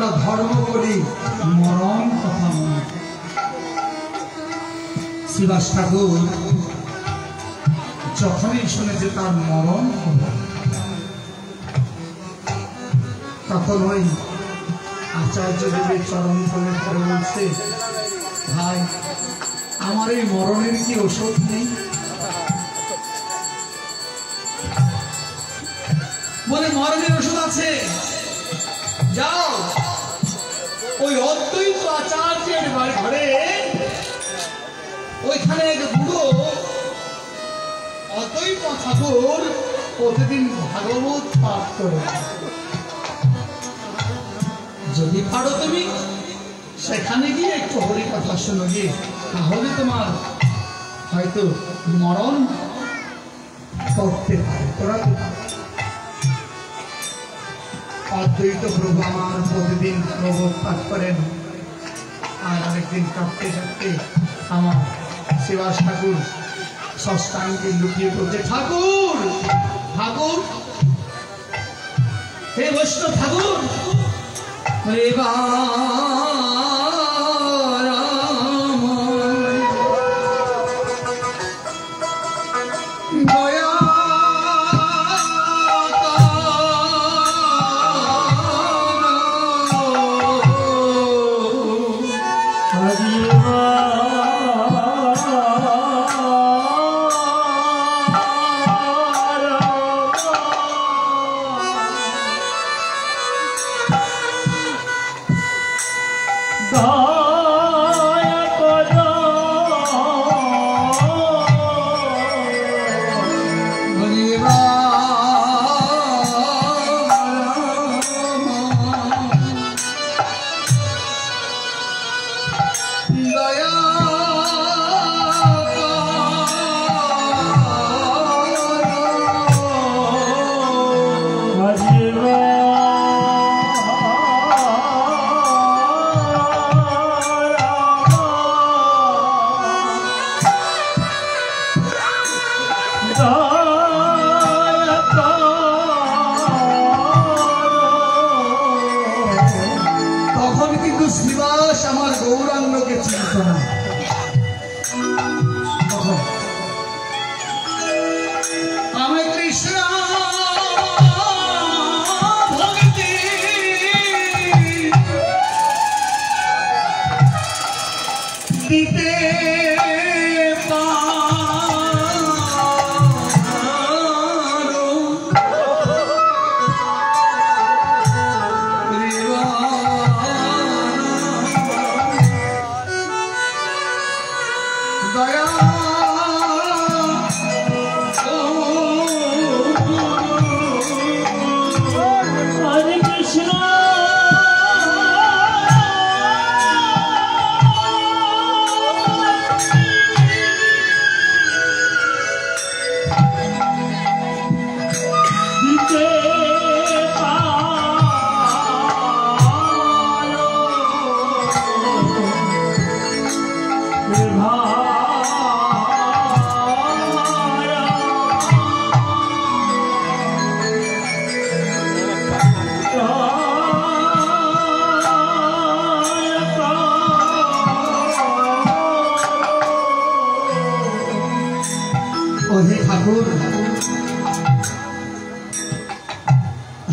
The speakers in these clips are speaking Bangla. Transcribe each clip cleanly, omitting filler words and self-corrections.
আমরা ধর্ম করি মরণ কথা মনে। শ্রীবাস ঠাকুর যখনই শুনেছে তার মরণ হবে, তখন ওই আচার্য দেবের চরণ তলে ধরে বলছে, ভাই আমার এই মরণের কি ওষুধ নেই? বলে মরণের ওষুধ আছে, যাও ওই অদ্বৈত আচার্যের বাড়ি ঘরে, ওইখানে এক বুড়ো অদ্বৈত ঠাকুর প্রতিদিন ভাগবত পাঠ করে, যদি পারো তুমি সেখানে গিয়ে একটু হরি কথা শোনো গিয়ে, তাহলে তোমার হয়তো মরণ করতে পারে। অদ্বৈত প্রভু আমার প্রতিদিন ভাগবত পাঠ করেন, আর আরেকদিন কাঁপতে কাঁপতে আমার শ্রীবাস ঠাকুর ষষ্ঠাঙ্গে লুকিয়ে পড়ছে, ঠাকুর ঠাকুর হে বৈষ্ণব ঠাকুর,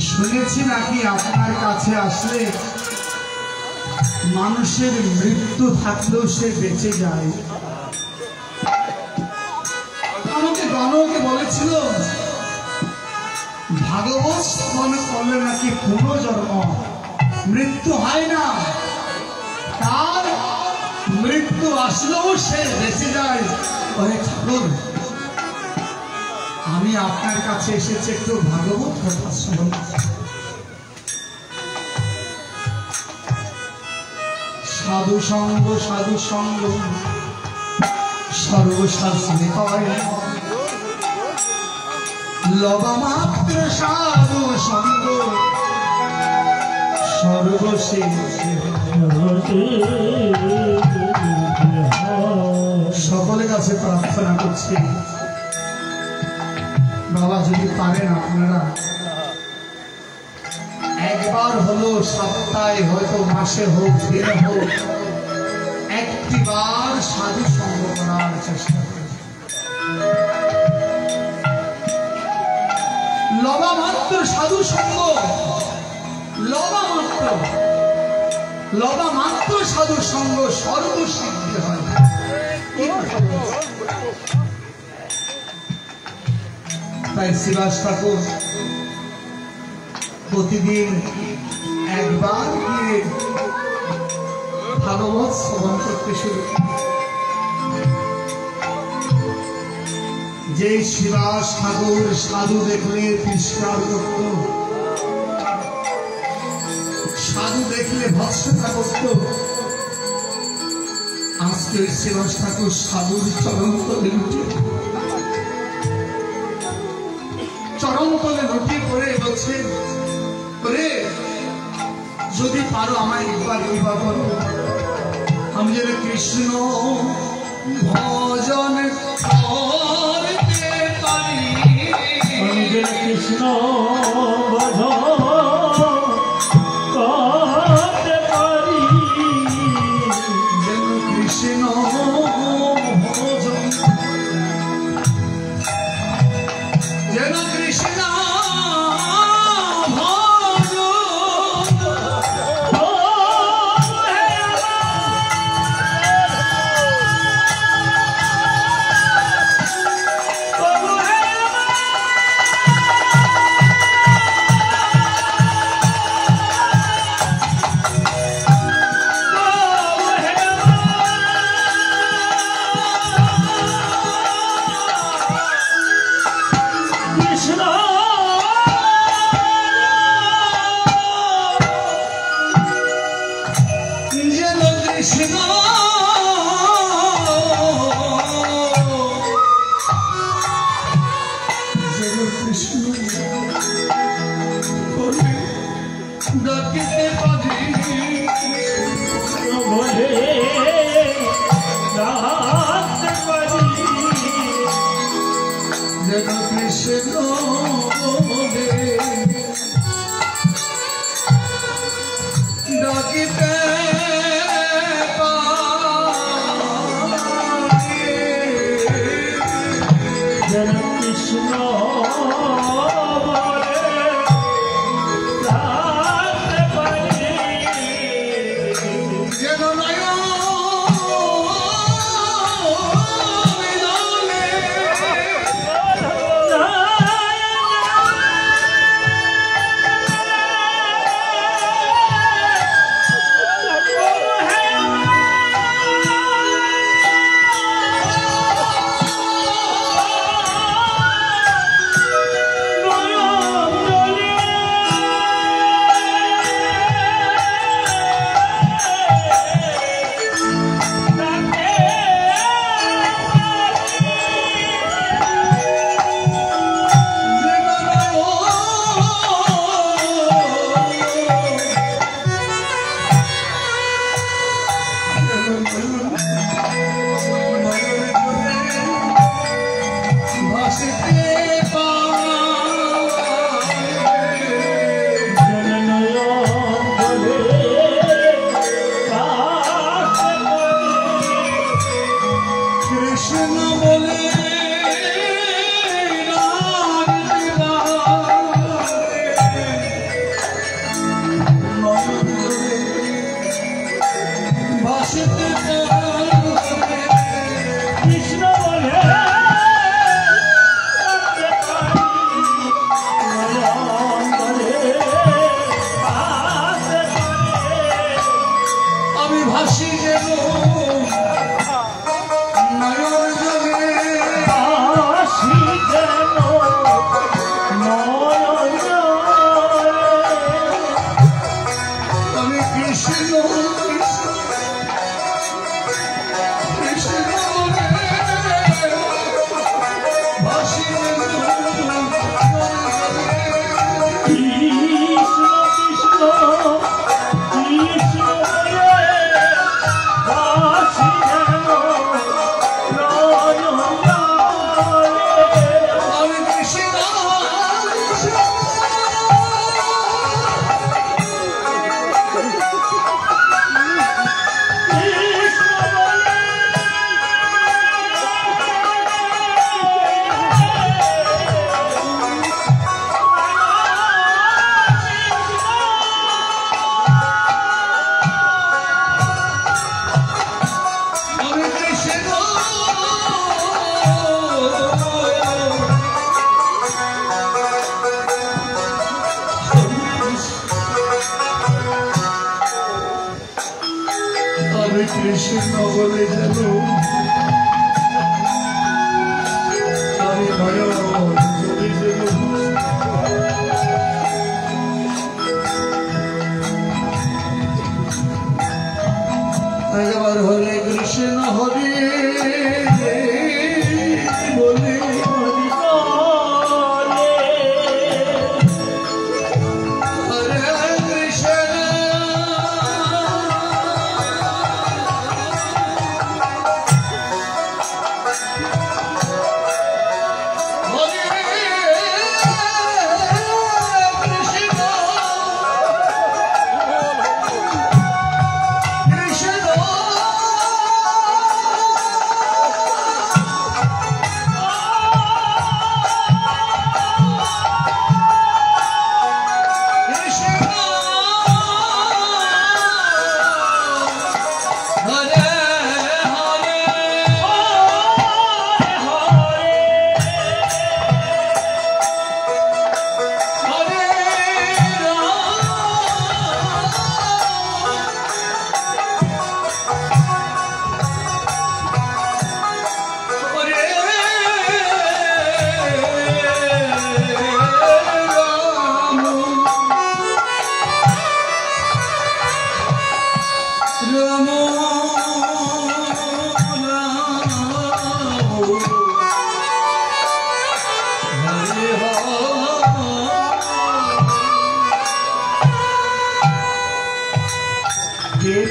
শুনেছি নাকি আপনার কাছে আসলে মানুষের মৃত্যু থাকলেও সে বেঁচে যায়। আমাকে গণকে বলেছিল ভাগবত শ্রবণ করলে নাকি পুনর্জন্ম, মৃত্যু হয় না, তার মৃত্যু আসলেও সে বেঁচে যায়। ওরে ঠাকুর, আমি আপনার কাছে এসেছি একটু ভাগবত কথা শুনুন। সাধু সঙ্গ সর্বশাস্ত্রে হয়, লবমাত্র সাধু সঙ্গ সর্বশেষে। সকলের কাছে প্রার্থনা করছি, বাবা যদি পারেন আপনারা একবার হলো সপ্তাহে হয়তো মাসে হোক দিনে হোক একটিবার সাধু সঙ্গ করার চেষ্টা করে। লবা মাত্র সাধু সঙ্গ, লবা মাত্র সাধু সঙ্গ সর্বসিদ্ধি হয়। তাই শ্রীবাস ঠাকুর প্রতিদিন একবার গিয়ে ভাগবত শ্রবণ করতে শুরু। যে শ্রীবাস ঠাকুর সাধু দেখলে তিরস্কার করত, সাধু দেখলে ভৎসনা করত, আজকে শ্রীবাস ঠাকুর সাধুর চরণ তলে লুটিয়ে পড়ে বলছে, যদি পারো আমায় একবার কৃপা করো, আমি যেন কৃষ্ণ ভজন করতে পারি, আমি যেন কৃষ্ণ ভজন করতে পারি, যেন কৃষ্ণ ভজন, যেন কৃষ্ণ কৃষ্ণ বলে যেন আমি নয়ন বলে যেন একবার হরে কৃষ্ণ হরে বলে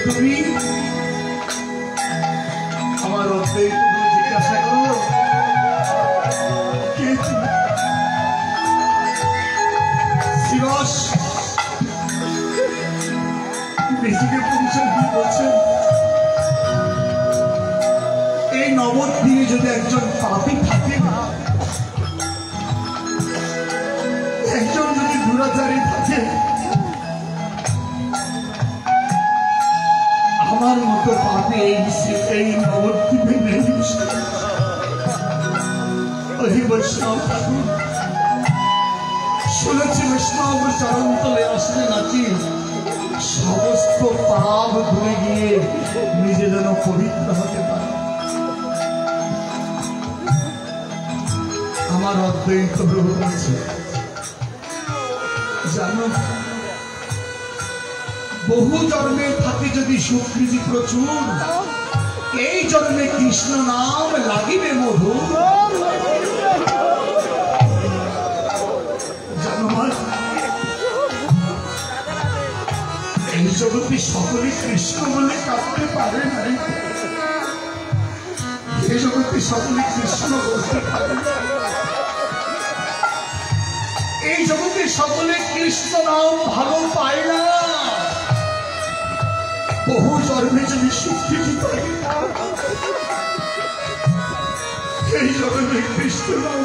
তুমি আমার জিজ্ঞাসা করো কে তুমি? শিবাস নিজেকে পরিচয় দিয়ে বলছেন এই নবদ্বীপে যদি একজন পাপী থাকে, একজন যদি দুরাচারী থাকে, আমার মতো পাপী এই নবদ্বীপে নেই। বৈষ্ণব শুনেছি বৈষ্ণব চরণ তলে আসলে নাকি সমস্ত পাপ ধুয়ে গিয়ে নিজে যেন পবিত্র হতে পারে। আমার অদ্বৈত প্রভু বলছে জানো, বহু জন্মে থাকে যদি সুকৃতি প্রচুর, এই জন্মে কৃষ্ণ নাম লাগিবে মধু। জানো এই জগতে সকলে কৃষ্ণ বলে কাঁদতে পারে নাই, এই জগতে সকলে কৃষ্ণ বলতে পারে না, এই জগতে সকলে কৃষ্ণ নাম ভালো পায় না। বহু জন্মে যদি স্বীকৃতি পাই, এই জগতে কৃষ্ণ নাম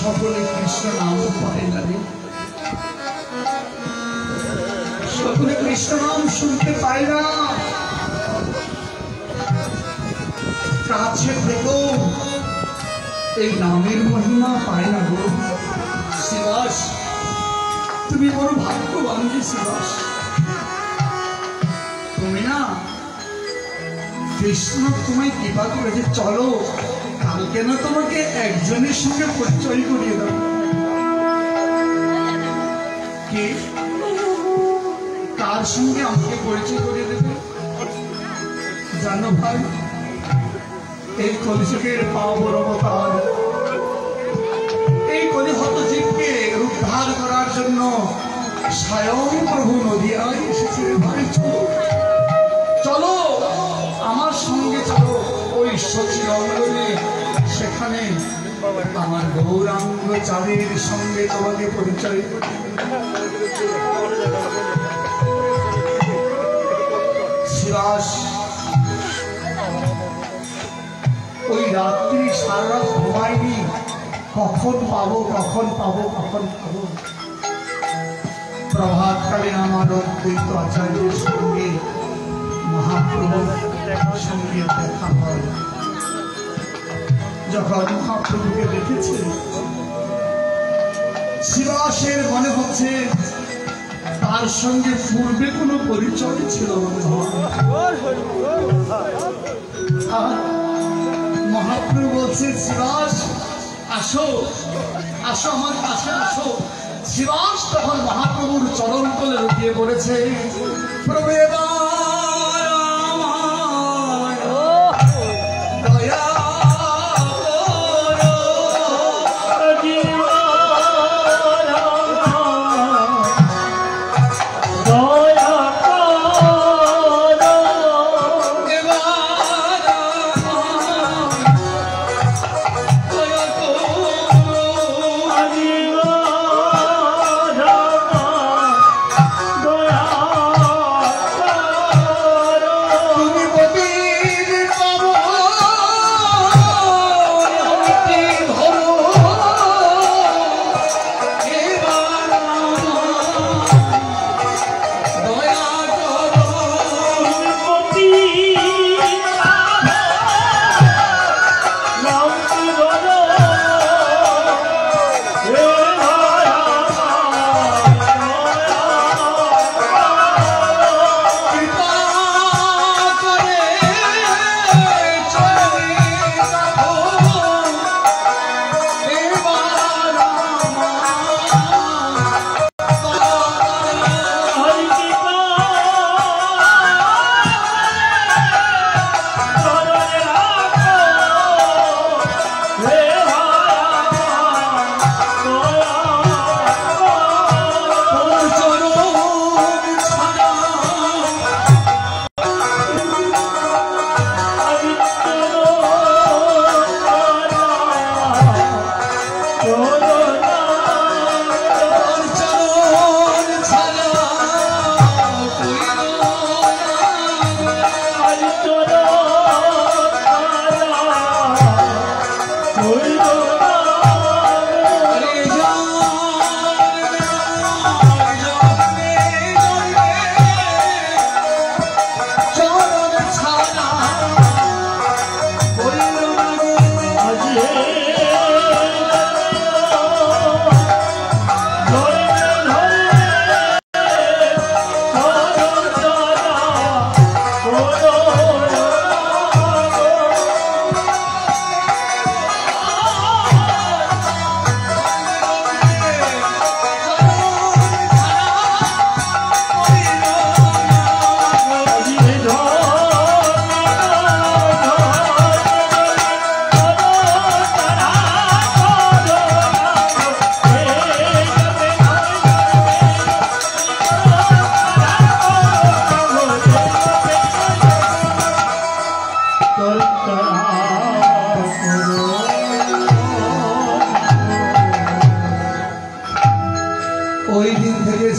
সকলে কৃষ্ণ নাম পায় না রে, সকলে কৃষ্ণ নাম শুনতে পায় না। কাছে থেকেও এই নামের মহিমা পায় না গো। শিবাস তুমি বড় ভাগ্যবান রে শিবাস, তুমি না কৃষ্ণ তোমায় কৃপা করেছে। চলো কালকে না তোমাকে একজনের সঙ্গে পরিচয় করিয়ে দাও। কে কার সঙ্গে আমাকে পরিচয় করিয়ে দেবে জানো ভাই? এই কলিযুগের পাবন অবতার, এই কলিহত জীবকে উদ্ধার করার জন্য স্বয়ং প্রভু নদিয়ায় এসেছে। ভাই চলো চলো। আমার গৌরাঙ্গ চাঁদের সঙ্গে তোমাকে পরিচয় করি। শিবাস ওই রাত্রি সারা রাত ঘুমায়নি, কখন পাবো কখন পাবো কখন পাবো। প্রভাতকালীন আমার অদ্বৈত আচার্যের সঙ্গে মহাপ্রভুর সঙ্গে দেখা হয়। যখন মহাপ্রভুকে দেখেছে শিবাসের মনে হচ্ছে তার সঙ্গে পূর্বে কোনো পরিচয় ছিল মনে হয়। মহাপ্রভু বলছে শিবাস আসো আসো আমার কাছে আসো। শিবাস তখন মহাপ্রভুর চরণ তলে লুটিয়ে পড়েছে। প্রভু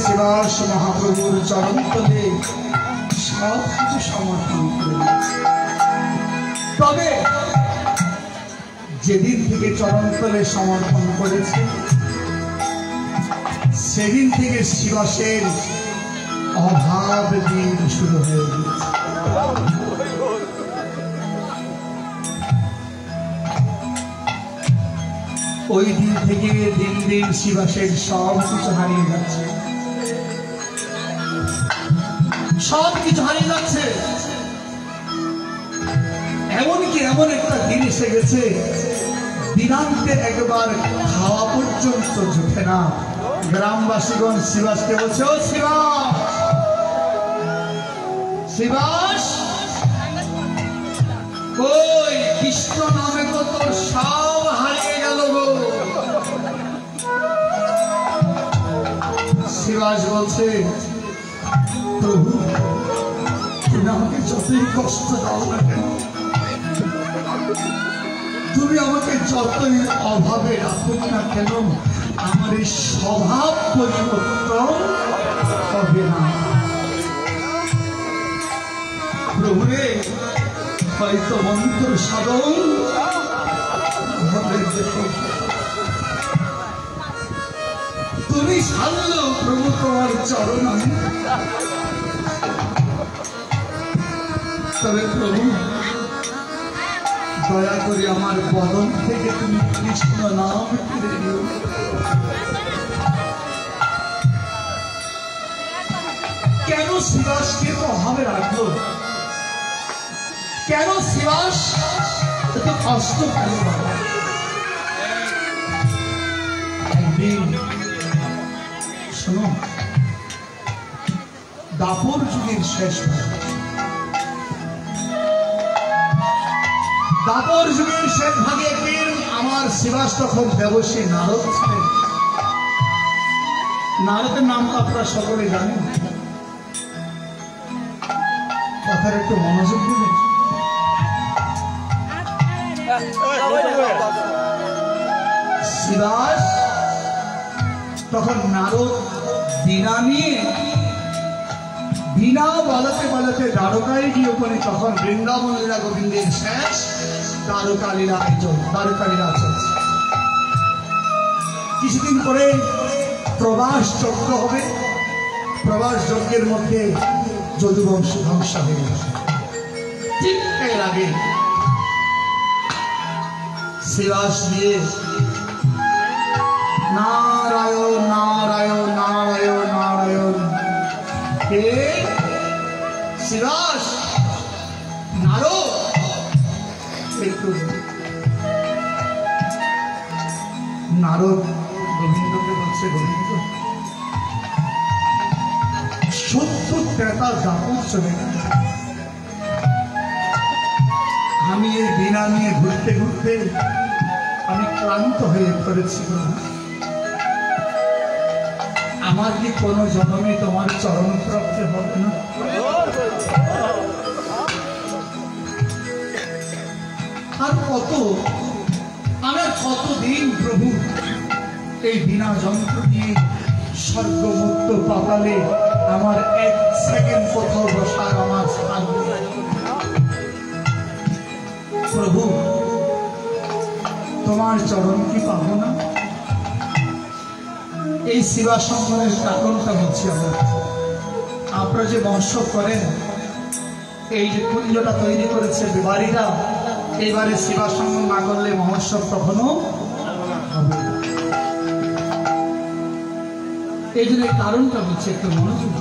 শিবাস মহাপ্রভুর চরণ তলে সব কিছু সমর্পণ করে। তবে যেদিন থেকে চরণ তলে সমর্পণ করেছে সেদিন থেকে শিবাসের অভাব দিন শুরু হয়ে গেছে। ওই দিন থেকে দিন দিন শিবাসের সব কিছু হারিয়ে যাচ্ছে, সব কিছু হারিয়ে যাচ্ছে। এমনকি এমন একটা দিন এসে গেছে দিনান্তে একবার খাওয়া পর্যন্ত জুটে না। গ্রামবাসীগণ শিবাসকে বলছে, ও শিবাস, শিবাস কই কৃষ্ণ নামে তো তোর সব হারিয়ে গেল গো। শিবাস বলছে, প্রভু তুমি আমাকে যতই কষ্ট দাও না কেন, তুমি আমাকে যতই অভাবে রাখুক না কেন, আমার এই স্বভাব পরিবর্তন হবে না। প্রভুরে, হয়তো মন্ত্র সাধন তুমি ছাড়লো প্রভু তোমার চরণ আমি, তবে প্রভু দয়া করে আমার বদন থেকে তুমি কৃষ্ণ নাম ফিরে দিও। কেন শিবাসকে অভাবে রাখলো? কেন শিবাস এত কষ্ট পেল? একদিন শোনো, দাপর যুগের শেষ ভাগ, দাপর যুগের শেষ ভাগে একদিন আমার শিবাস তখন দেবশ্রী নারদ ছিলেন। নারদের নাম তো আপনারা সকলে জানেন, কথার একটু মনোযোগ দিবেন। শিবাস তখন নারদ বীণা নিয়ে বীণা বাজাতে বাজাতে দ্বারকায় গিয়ে ওখানে তখন বৃন্দাবন লীলা গোবিন্দের শেষ দ্বারকা লীলা চলছে। কিছুদিন পরে প্রবাস যজ্ঞ হবে, প্রবাস যজ্ঞের মধ্যে যদুবংশ ধ্বংস হয়ে যাবে। ঠিক এর আগে শিবাস দিয়ে নারায়ণ নারায়ণ নারায়ণ নারায়ণ, হে শিবাস নারদ, একটু নারদ গোবিন্দকে বলছে, গোবিন্দ 70 ত্রেতা দাপর চলে গেল, আমি এই বীণা নিয়ে ঘুরতে ঘুরতে আমি ক্লান্ত হয়ে পড়েছি। আমার কি কোনো জন্মে তোমার চরণ প্রাপ্ত হবে না? আর আমরা কতদিন প্রভু এই বিনা যন্ত্র দিয়ে স্বর্গমুক্ত পাতালে আমার 1 সেকেন্ড কোথাও বসার আমার স্থান নেই। প্রভু তোমার চরণ কি পাবো না? এই শিবা সম্মানের কারণটা হচ্ছে আপনারা যে বংশ করেন, এই যে কুঞ্জটা তৈরি করেছে বিবারীরা, এইবারে শিবা সম্মান না করলে মহোৎসব কখনো হবে না। এই জন্য কারণটা হচ্ছে একটু মনোযোগ।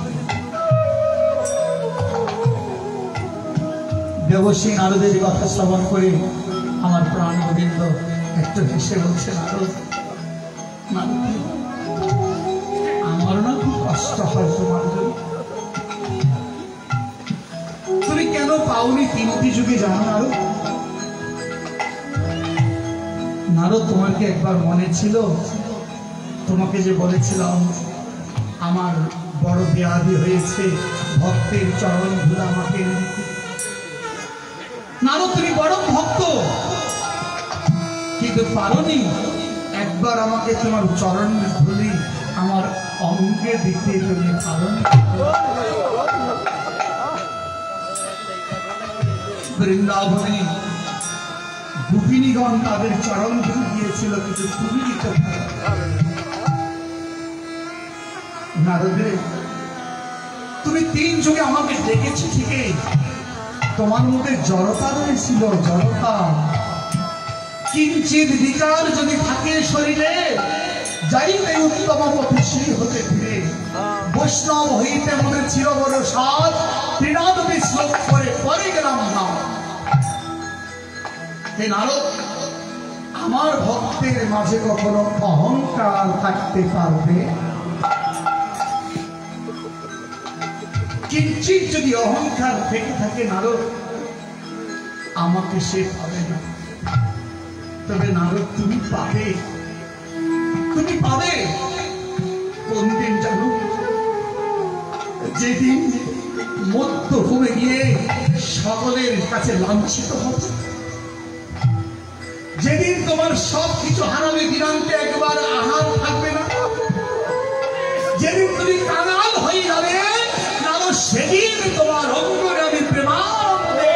দেবশ্রী নারদের কথা শ্রবণ করে আমার প্রাণ গোবিন্দ একটু হেসে বলছে, আমার না খুব কষ্ট হয় তোমার জন্য। তুমি কেন পাওনি 3টি যুগে জানো নারদ? নারদ, তোমার কি একবার মনে ছিল তোমাকে যে বলেছিলাম আমার বড় ব্যাধি হয়েছে, ভক্তের চরণ ধুলা আমাকে দিতে? নারদ, তুমি বড় ভক্ত, কিন্তু পারোনি একবার আমাকে তোমার চরণ ধুলি আমার অঙ্গে দিতে, তুমি পারোনি। বৃন্দাবনে গোপিনীগণ তাদের চরণ ধুলি দিয়েছিল, কিন্তু তুমি দিতে পারো। নারদে, তুমি 3 যুগে আমাকে ডেকেছি ঠিকই, তোমার মধ্যে জড়তা রয়েছিল, জড়তা। কিঞ্চিত বিকার যদি থাকে শরীরে, যাইতে উত্তম পথে সেই হতে ফিরে। বৈষ্ণব হইতে মনে ছিল বড় সাধ, তৃণাদপি শ্লোক করে পরে গেলাম না। হে নারদ, আমার ভক্তের মাঝে কখনো অহংকার থাকতে পারবে? কিঞ্চিত যদি অহংকার থেকে থাকে নারদ, আমাকে সে পাবে না। তবে নারদ, তুমি পাবে, তুমি পাবে। কোন দিন জানো? যেদিন মধ্যভূমে গিয়ে সকলের কাছে লাঞ্ছিত হবে, যেদিন তোমার সব কিছু হারাবে, দিনান্তে একবার আহার থাকবে না, যেদিন তুমি কাঙাল হয়ে যাবে, না সেদিন তোমার অঙ্গনে আমি প্রেমানন্দে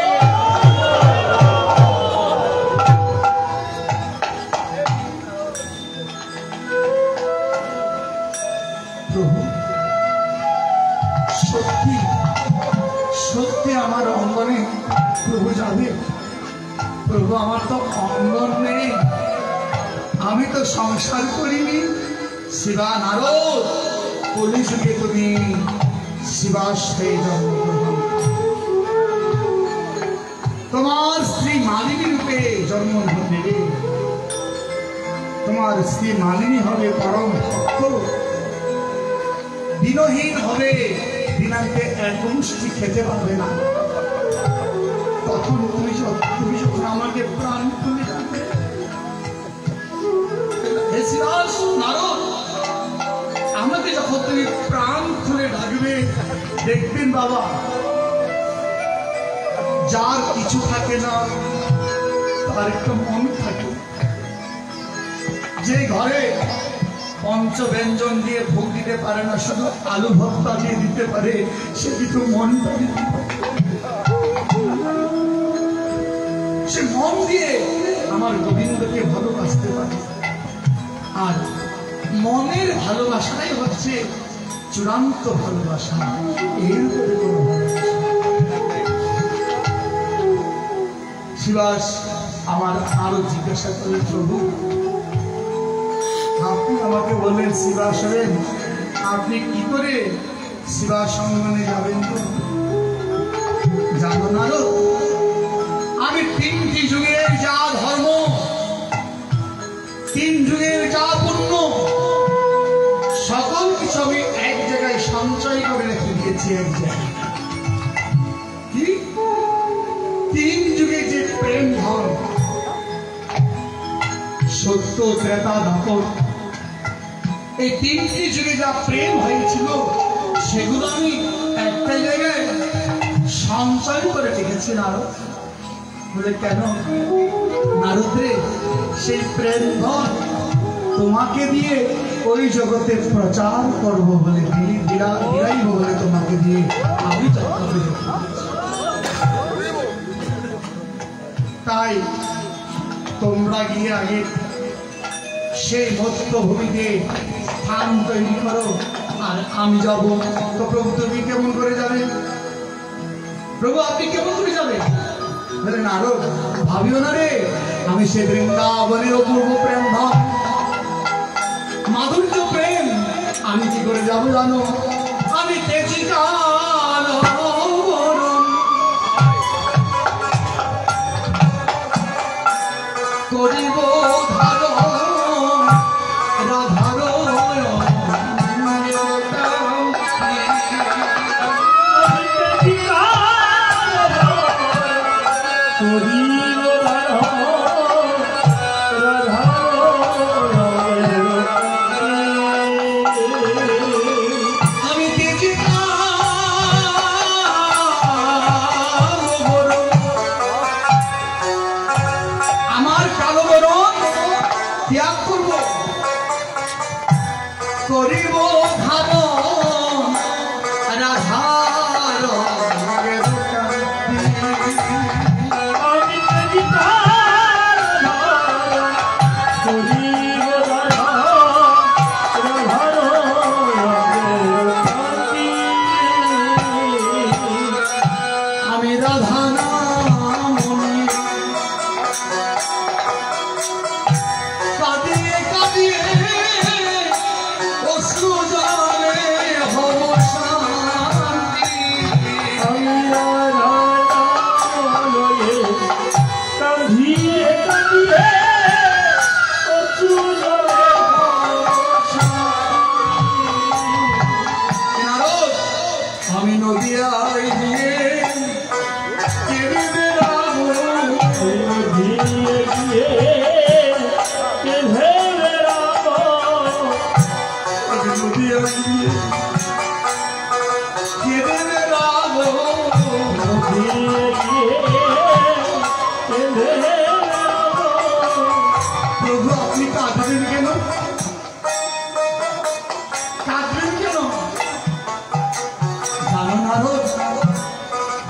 প্রভু সত্যি সত্যি আমার অঙ্গনে প্রভু যাবে। প্রভু আমার তো অঙ্গন নেই, আমি তো সংসার করিনি। শিবা নারদ, কলিযুগে তুমি শিবাশ্রয়ে জন্মগ্রহণ, তোমার স্ত্রী মালিনী রূপে জন্মগ্রহণ নেবে। তোমার স্ত্রী মালিনী হবে পরম ভক্ত, দিনহীন হবে, দিনান্তে এক মুষ্টি খেতে পারবে না। তখন তুমি যখন আমাকে প্রাণ খুলে ডাকবে, নারদ, আমাকে যখন তুমি প্রাণ খুলে ডাকবে, দেখবেন বাবা, যার কিছু থাকে না তার একটা মন থাকে। যে ঘরে পঞ্চব্যঞ্জন দিয়ে ভোগ দিতে পারে না, শুধু আলু ভর্তা দিয়ে দিতে পারে, সে কিন্তু মনটা দিতে পারে। সে মন দিয়ে আমার গোবিন্দকে ভালোবাসতে পারে। আর মনের ভালোবাসাটাই হচ্ছে চূড়ান্ত ভালোবাসা, এর উপরে কোনো ভালোবাসা। শিবাস আমার আরো জিজ্ঞাসা করে, প্রভু আপনি আমাকে বললেন শিবাস হবেন, আপনি কি করে শিবাস সঙ্গনে যাবেন? তো জানো না, আমি তিনটি যুগের যা ধর্ম, তিন যুগের যা পুণ্য, সকল কিছু আমি এক জায়গায় সঞ্চয় করে রেখে দিয়েছি। এক জায়গায় কি তিন যুগে যে প্রেম ধন, সত্য, ত্রেতা, দাপর, এই তিনটি যুগে যা প্রেম হয়েছিল, সেগুলো আমি একটা জায়গায় সঞ্চয় করে রেখেছি। নারদ বলে, কেন? নারদ রে, সেই প্রেম ধন তোমাকে দিয়ে ওই জগতে প্রচার করবো বলে, দিলাইব বলে তোমাকে দিয়ে আমি তাই তোমরা গিয়ে আগে সেই মধ্যভূমিতে স্থান তৈরি করো, আর আমি যাব। তো প্রভু তুমি কেমন করে যাবে? প্রভু আপনি কেমন করে যাবেন? বলে, নারদ ভাবিও না রে, আমি সে বৃন্দাবনের অপূর্ব প্রেম ধন, মাধুর্য প্রেম, আমি কি করে যাবো জানো? আমি তেজি কাল করিব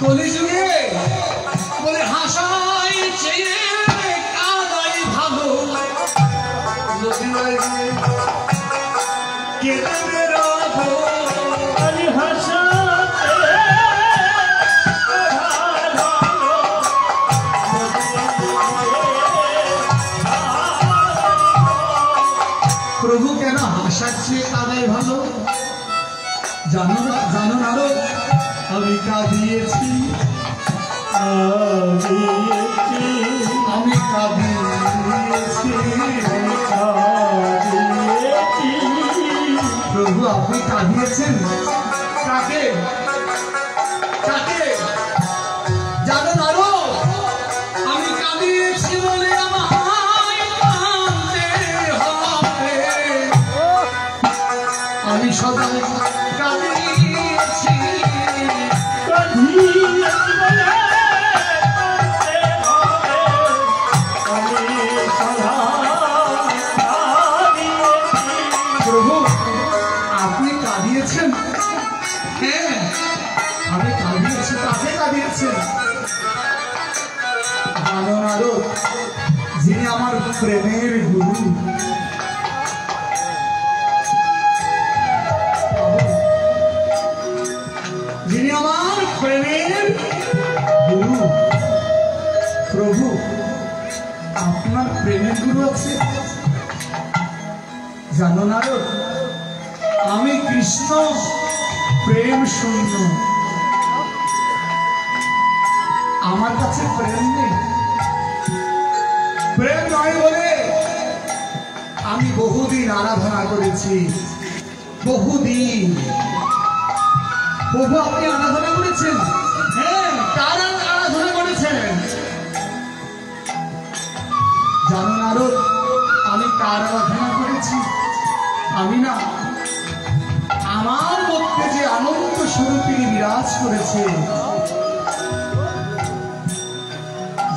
কলিযুগে বলে হাসাই চেয়ে কাদাই ভালো কেঁদে রাখো আলি হাসাতে প্রভু কেন হাসাচ্ছে কাদাই ভালো জানো না আরো আমি কাঁদিয়েছি আমি কাঁদিয়েছি প্রভু আপনি কাঁদিয়েছেন কাকে কাকে জানো না আরো আমি কাঁদিয়েছি বলে আমায় কাঁদতে হবে আমি সদাই কাঁদিয়েছি প্রভু আপনি কাঁদিয়েছেন হ্যাঁ আমি কাঁদিয়েছি কাকে কাঁদিয়েছেন জানো না আরো যিনি আমার প্রেমের গুরু যিনি আমার প্রেমের গুরু প্রভু আপনার প্রেমের গুরু আছে জানো না আরো আমি কৃষ্ণ প্রেম শূন্য আমার কাছে প্রেম নেই প্রেম নয় বলে আমি বহুদিন আরাধনা করেছি বহুদিন প্রভু আপনি আরাধনা করেছেন হ্যাঁ কার আরাধনা করেছেন জানো না আরো আমি কার আরাধনা করেছি আমি না আমার মধ্যে যে আনন্দ স্বরূপিনী বিরাজ করেছে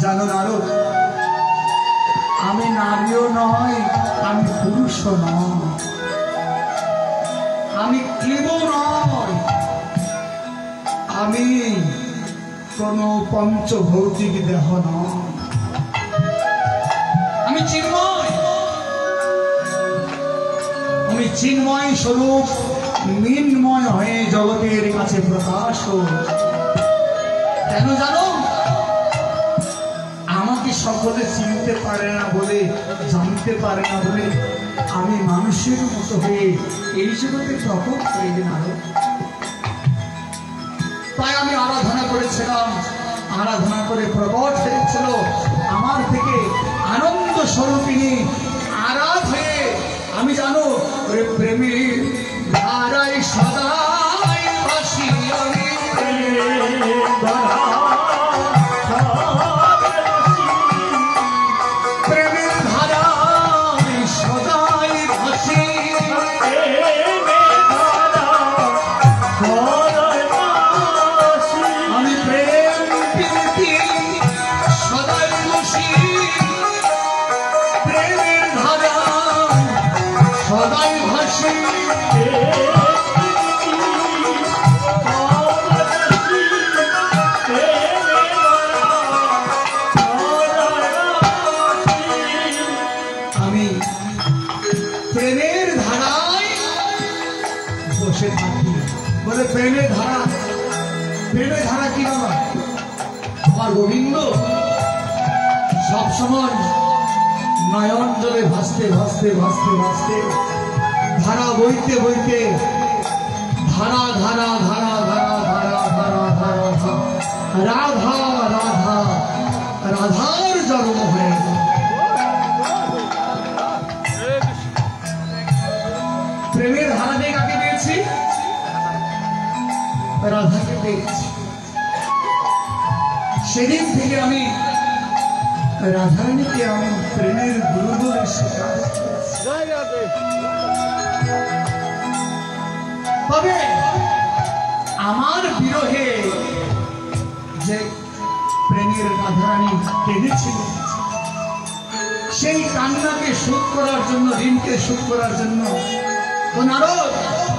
জানো না আরো আমি নারীও নয় আমি পুরুষও নয় আমি ক্লেব নয় আমি কোন পঞ্চভৌতিক দেহ নয় আমি চিন্ময় আমি চিন্ময় স্বরূপ মিন্ময় হয়ে জগতের কাছে প্রকাশ কেন জানো আমাকে সকলে চিনতে পারে না বলে জানতে পারে না বলে আমি মানুষের মতো হয়ে এই জগতে প্রকট হয়ে গেলাম তাই আমি আরাধনা করেছিলাম আরাধনা করে প্রকট হয়েছিল আমার থেকে আনন্দ স্বরূপিনী আরাধ হয়ে আমি জানো ওরে প্রেমের ধারায় সদাই ভাসি আমি প্রেমের ধারায় সদাই ভাসি আমি প্রেম প্রীতি সদাই ভাসি প্রেমের ধারায় সদাই ভাসি আমি প্রেমের ধারায় বসে থাকি বলে প্রেমের ধারা কি বাবা আমার গোবিন্দ সবসময় নয়ন জলে ভাসতে ভাসতে ভাসতে ভাসতে ধারা বইতে বইতে ধারা ধারা ধারা ধারা ধারা ধারা ধারা রাধা রাধা রাধার জন্ম হয়ে গেল প্রেমের ধারা দিয়ে কাকে পেয়েছি রাধাকে পেয়েছি সেদিন থেকে আমি রাধারানীকে আমি প্রেমের গুরু বলে স্বীকার তবে আমার বিরহে যে প্রেমের রাধারানী কেঁদেছিল সেই কান্নাকে শোধ করার জন্য ঋণকে শোধ করার জন্য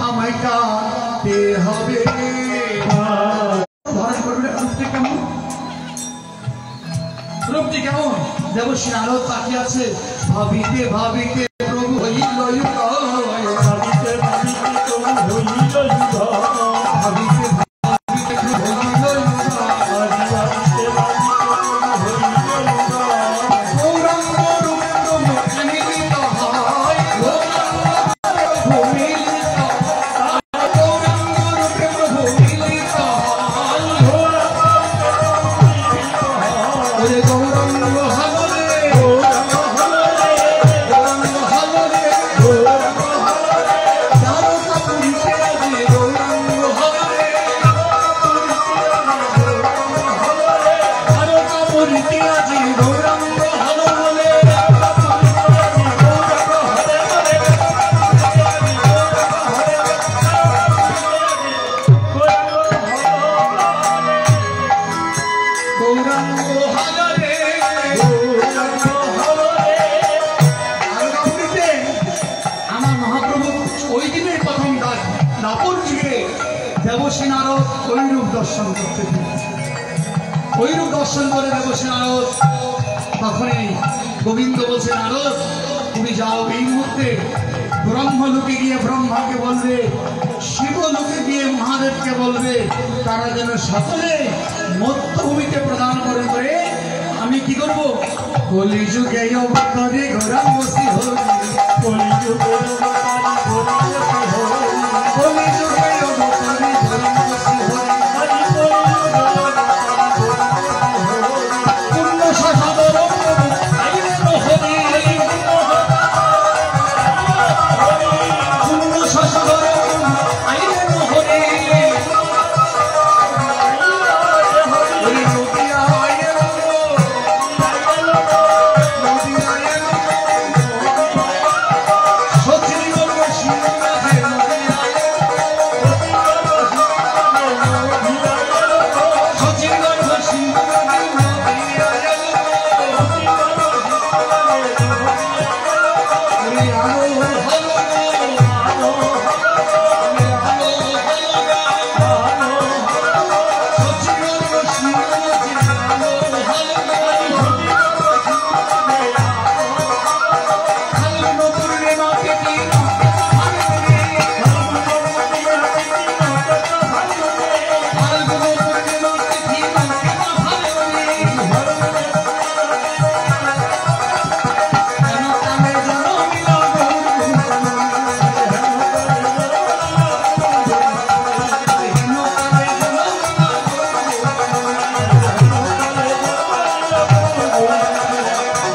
আমায় কাঁদতে হবে ধারণ করবে দেবশ্রী নারদ তাকিয়ে আছে। ভাবিতে ভাবিতে প্রভু হইল উদয়, ভাবিতে ভাবিতে প্রভু হইল উদয়, ভাবিতে ভাবিতে প্রভু হইল উদয়। ভাবিতে ভাবিতে প্রভু হইল উদয়। গৌরাঙ্গ রূপেন্দ্র মুখে মিলিত হয়, গৌরাঙ্গ প্রভু মিলিত হয়, গৌরাঙ্গ রূপে প্রভু মিলিত হয়। ওরে গৌরাঙ্গ হলো রে, গৌরাঙ্গ হলো রে, গৌরাঙ্গ হলো রে, গৌরাঙ্গ হলো রে। দ্বারকা পুরীতে আজি গৌরাঙ্গ হলো রে, দ্বারকা পুরীতে আজি গৌরাঙ্গ হলো বলে। গৌরাঙ্গ হলো রে, গৌরাঙ্গ হলো রে। দ্বারকা পুরীতে আমার মহাপ্রভু ওই দিনের প্রথম দাপর যুগে দেবশ্রী নারদ ওই রূপ দর্শন করতে পেরেছে। ওই রূপ দর্শন করে দেবশ্রী নারদ তখনই গোবিন্দ বলছে, নারদ তুমি যাও এই মুহূর্তে ব্রহ্মলোকে গিয়ে ব্রহ্মাকে বলবে, শিবলোকে গিয়ে মহাদেবকে বলবে, তারা যেন সকলে মধ্যভূমিতে প্রদান করে করে আমি কি করবো, কলিযুগে অবতারে গৌরাঙ্গ শ্রী হরি, কলিযুগে অবতারে গৌরাঙ্গ শ্রী হরি। পূর্ণ সাধর আইরে হরি, পূর্ণ সাধর আইরে হরি। ওরে নদিয়া আইরে নদিয়া আইরে সচিন গর্ব শিবনাথে নদিয়া আইরে, সচিন গর্ব শিবনাথে নদিয়া আইরে। ওরে আলো হলো রে, আলো হলো সচিন গর্ব শিবনাথে আলো হলো আলো নপুরে মাকে দিন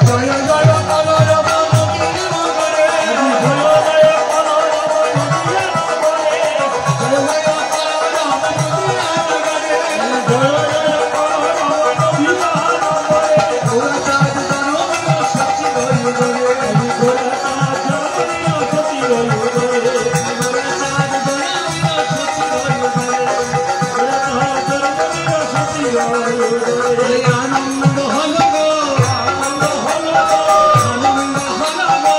জয় জয় কলর বামুকির মগরে, জয় জয় কলর বামুকির মগরে। ওরা চাঁদ দানবীয় সচি হইল রে, ওরা চাঁদ দানবীয় সচি হইল রে। এই আনন্দ হলো গো, আনন্দ হলো গো, আনন্দ হলো গো।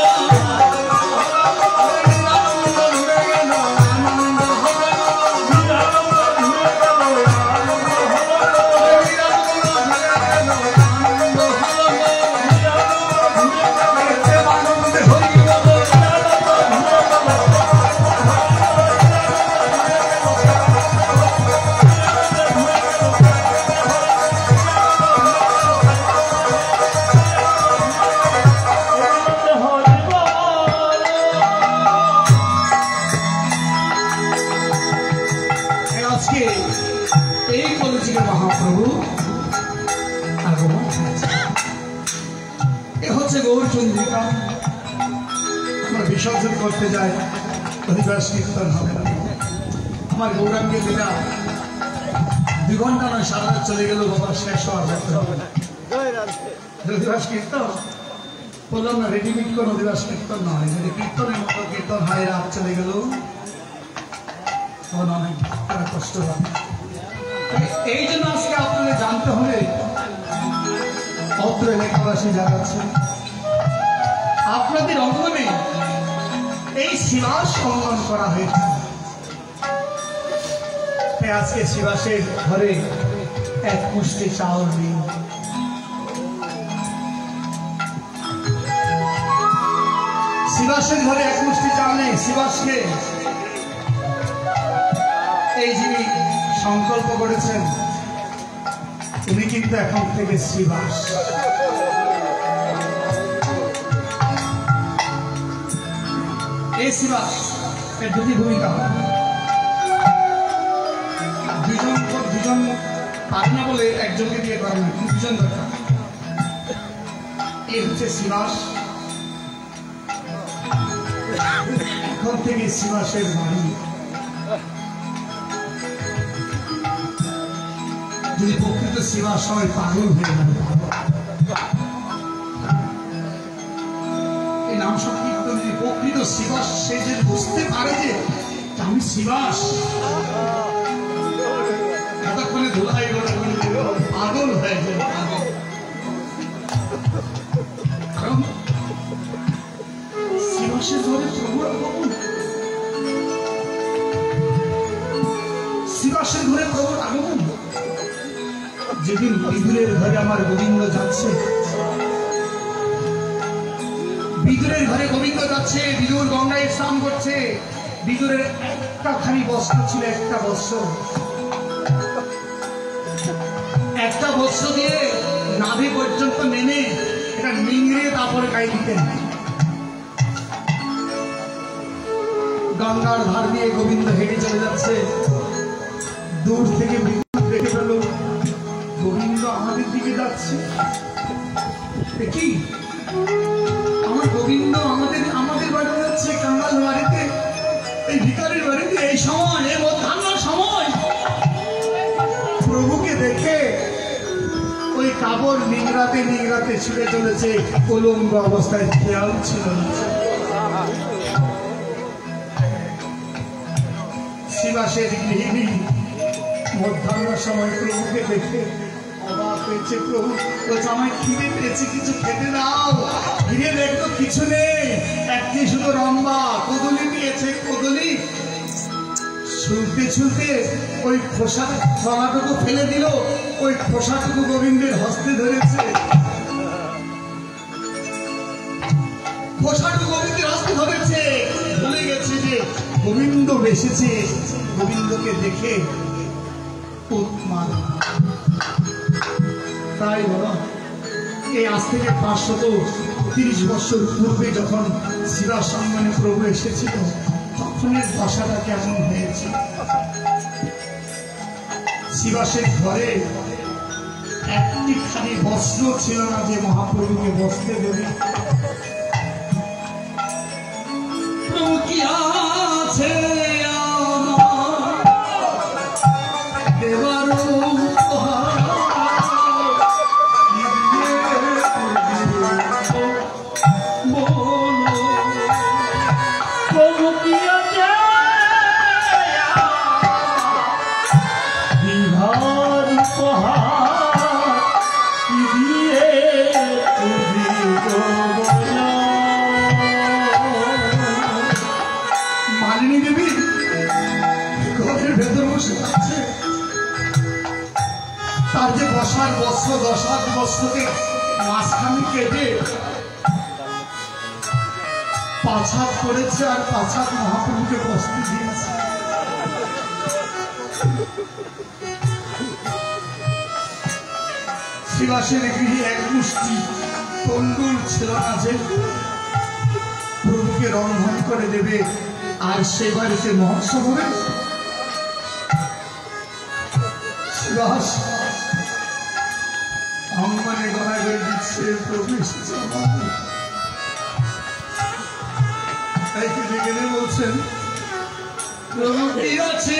আনন্দ ঘুরে গেল, আনন্দ হলো গো, আনন্দ ঘুরে গেল, আনন্দ হলো গো। এতে আনন্দে হইল গো। আজকে এই কলিযুগে মহাপ্রভু আগমন হয়েছে। এ হচ্ছে গৌরচন্দ্রিকা। আমরা বিসর্জন করতে যাই, অধিবাস কীর্তন হবে না। আমার গৌরাঙ্গের লীলা 2 ঘন্টা নয়, সারা রাত চলে গেল, বাবা শেষ হওয়ার ব্যক্ত হবে না। অধিবাস কীর্তন বললাম না, রেডিমেড কোন অধিবাস কীর্তন নয়। যদি কীর্তনের মতো কীর্তন হয়, রাত চলে গেল, তখন অনেক তারা কষ্ট হবে। এই জন্য আজকে আপনাদের জানতে হবে, অত্র এলাকাবাসী যারা আছে আপনাদের অঙ্গনে এই শিবাস অঙ্গন করা হয়েছে। আজকে শিবাসের ঘরে এক মুষ্টি চাউল নেই। শিবাসের ঘরে এক মুষ্টি চাল নেই। শিবাসকে এই যিনি সংকল্প করেছেন উনি কিন্তু এখন থেকে শিবাস। এই শিবাস এর দুটি ভূমিকা, দুজন পারে না বলে একজনকে দিয়ে পারে না, কিন্তু দুজন দরকার। এই হচ্ছে শিবাস। এখন থেকে শিবাসের বাড়ি। যদি প্রকৃত শিবাস সবাই পাগল হয়ে যাবে। এই নাম সংকীর্তন যদি প্রকৃত শিবাস সে যে বুঝতে পারে যে আমি শিবাস, এতক্ষণে ধুলাই পাগল হয়ে যাবে। কারণ শিবাসের ঘরে প্রভুর আগমন, শিবাসের ঘরে প্রভুর আগমন। যেদিন বিদুরের ঘরে আমার গোবিন্দ যাচ্ছে, বিদুরের ঘরে গোবিন্দ যাচ্ছে, বিদুর গঙ্গায় স্নান করছে। বিদুরের একটা খালি বস্ত্র ছিল, একটা বস্ত্র, একটা বস্ত্র দিয়ে নাভি পর্যন্ত নেমে এটা নিংড়ে তারপরে গায়ে দিতেন। গঙ্গার ধার দিয়ে গোবিন্দ হেঁটে চলে যাচ্ছে। দূর থেকে দেখে ফেল গোবিন্দ আমাদের দিকে যাচ্ছে। কি আমার গোবিন্দ আমাদের বাড়িতে যাচ্ছে, কাঙ্গাল বাড়িতে, এই ভিকারির বাড়িতে এই সময়, এই মধ্যাহ্নের সময়। প্রভুকে দেখে ওই কাপড় নিংড়াতে নিংড়াতে ছুটে চলেছে, উলঙ্গ অবস্থায়, খেয়াল ছিল না। শিবাসের গৃহিণী মধ্যাহ্নের সময় প্রভুকে দেখে অবাক হয়েছে। প্রভু বলছে আমায় খিদে পেয়েছে, কিছু খেতে দাও। ফিরে দেখলো কিছু নেই, একটি শুধু রম্বা কদলি দিয়েছে। কদলি ছুলতে ছুলতে ওই খোসাটুকু ফেলে দিল, ওই খোসাটুকু গোবিন্দের হস্তে ধরেছে। খোসাটুকু গোবিন্দের হস্তে ধরেছে, ভুলে গেছে যে গোবিন্দ বেসেছে। গোবিন্দকে দেখে উৎমান। তাই বাবা, এই আজ থেকে 530 বছর পূর্বে যখন শিবা সম্মানে প্রভু এসেছিল, তখনের দশাটা কেমন হয়েছে। শিবাসের ঘরে একটি খালি বস্ত্র ছিল না যে মহাপ্রভুকে বসতে দেবে। প্রভু কি আছে তার যে বসার বস্ত্র, দশার বস্ত্রকে মাঝখানে কেটে পাছাত করেছে, আর পাছাত মহাপ্রভুকে বস্ত্র দিয়েছে। শিবাসের গৃহে এক মুষ্টি তন্ডুল ছিল না যে প্রভুকে রন্ধন করে দেবে আর সে বাড়িতে মহোৎসব হবে। শিবাস অঙ্গনে গলায় করে দিচ্ছে, প্রভু এসেছে। তাই কেটে গেলে বলছেন প্রভু কি আছে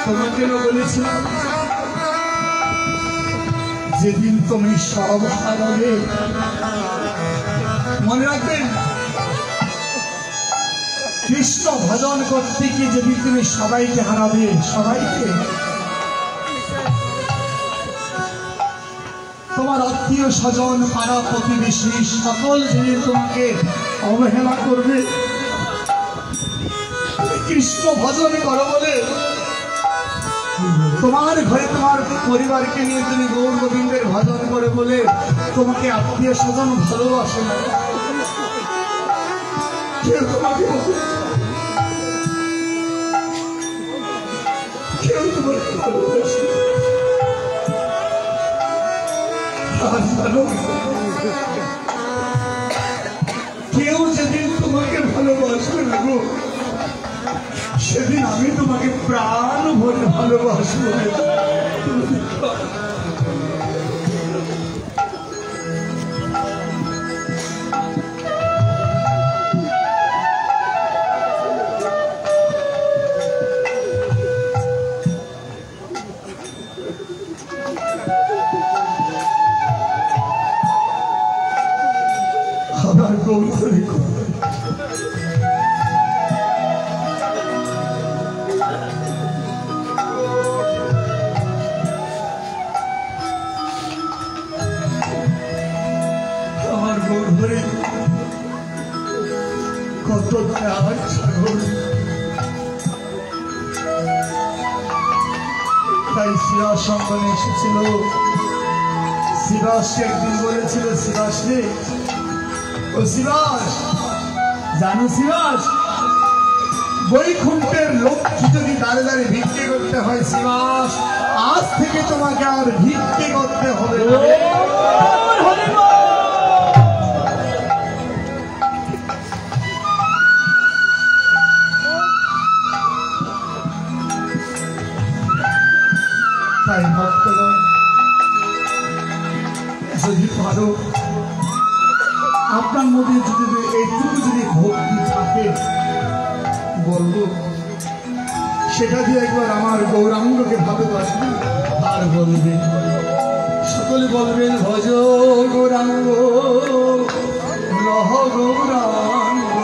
তোমাকে বলেছিলাম যেদিন তুমি সব হারাবে, মনে রাখবেন কৃষ্ণ ভজন করতে গিয়ে যেদিন তুমি সবাইকে হারাবে, সবাইকে, তোমার আত্মীয় স্বজন পাড়া প্রতিবেশী সকল যেদিন তোমাকে অবহেলা করবে, কৃষ্ণ ভজন করো বলে তোমার ঘরে তোমার পরিবারকে নিয়ে তুমি গৌর গোবিন্দের ভজন করে বলে তোমাকে আত্মীয় স্বজন ভালোবাসে না, কেউ তোমাকে ভালোবাসে কেউ যেদিন তোমাকে ভালোবাসবে না গো, সেদিন আমি তোমাকে প্রাণ ভরে ভালোবাসবো। আমার গৌরী কত দয়ার সাগর, তাই শিবা সঙ্গনে এসেছিল। শিবাসকে একদিন বলেছিল, শিবাস রে, ও শিবাস, জানো শিবাস, বৈকুণ্ঠের লক্ষ্মী যদি দাঁড়ে দাঁড়িয়ে ভিক্ষে করতে হয় শিবাস, আজ থেকে তোমাকে আর ভিক্ষে করতে হবে না। তাই ভক্তগণ যদি পারো, আপনার মধ্যে যদি এইটুকু যদি ভক্তি থাকে, বলবো সেটা দিয়ে একবার আমার গৌরাঙ্গকে ভালোবাসবে আর বলবে, সকলে বলবেন ভজ গৌরাঙ্গ লহ গৌরাঙ্গ,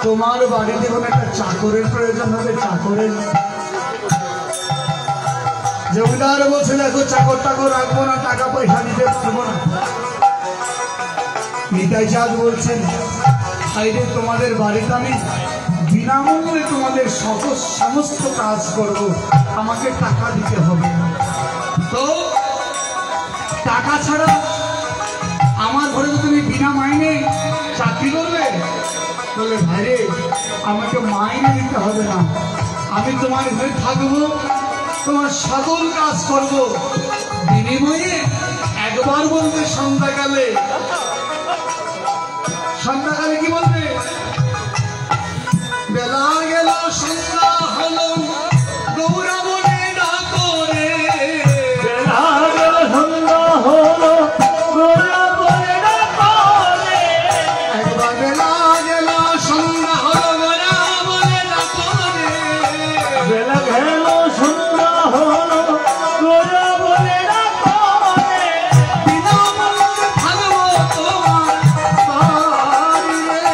তোমার বাড়িতে কোনো একটা চাকরের প্রয়োজন হবে, চাকরের। জমিদার বলছে দেখো চাকর টাকর রাখবো না, টাকা পয়সা দিতে পারবো না। নিতাই চাঁদ বলছেন সাইডে তোমাদের বাড়িতে আমি বিনামূল্যে তোমাদের সমস্ত কাজ করব, আমাকে টাকা দিতে হবে। তো টাকা ছাড়া আমার ঘরে তো তুমি বিনা মাইনে চাকরি করবে? বলে ভাইরে আমাকে মাইনে দিতে হবে না, আমি তোমার ঘরে থাকবো, তোমার সকল কাজ করব, বিনিময়ে একবার বলবে সন্ধ্যাকালে কি বলবে? বেলা গেল সন্ধ্যা হলো গৌরা বলে ডাকো রে, বেলা গেল সন্ধ্যা হলো গৌরা বলে ডাকো রে, একবার বেলা গেল সন্ধ্যা হলো গৌরা বলে ডাকো রে, বেলা গেল সন্ধ্যা হলো গৌরা বলে ডাকো রে, বিনামূল্যে থাকবো তোমার বাড়ি রে,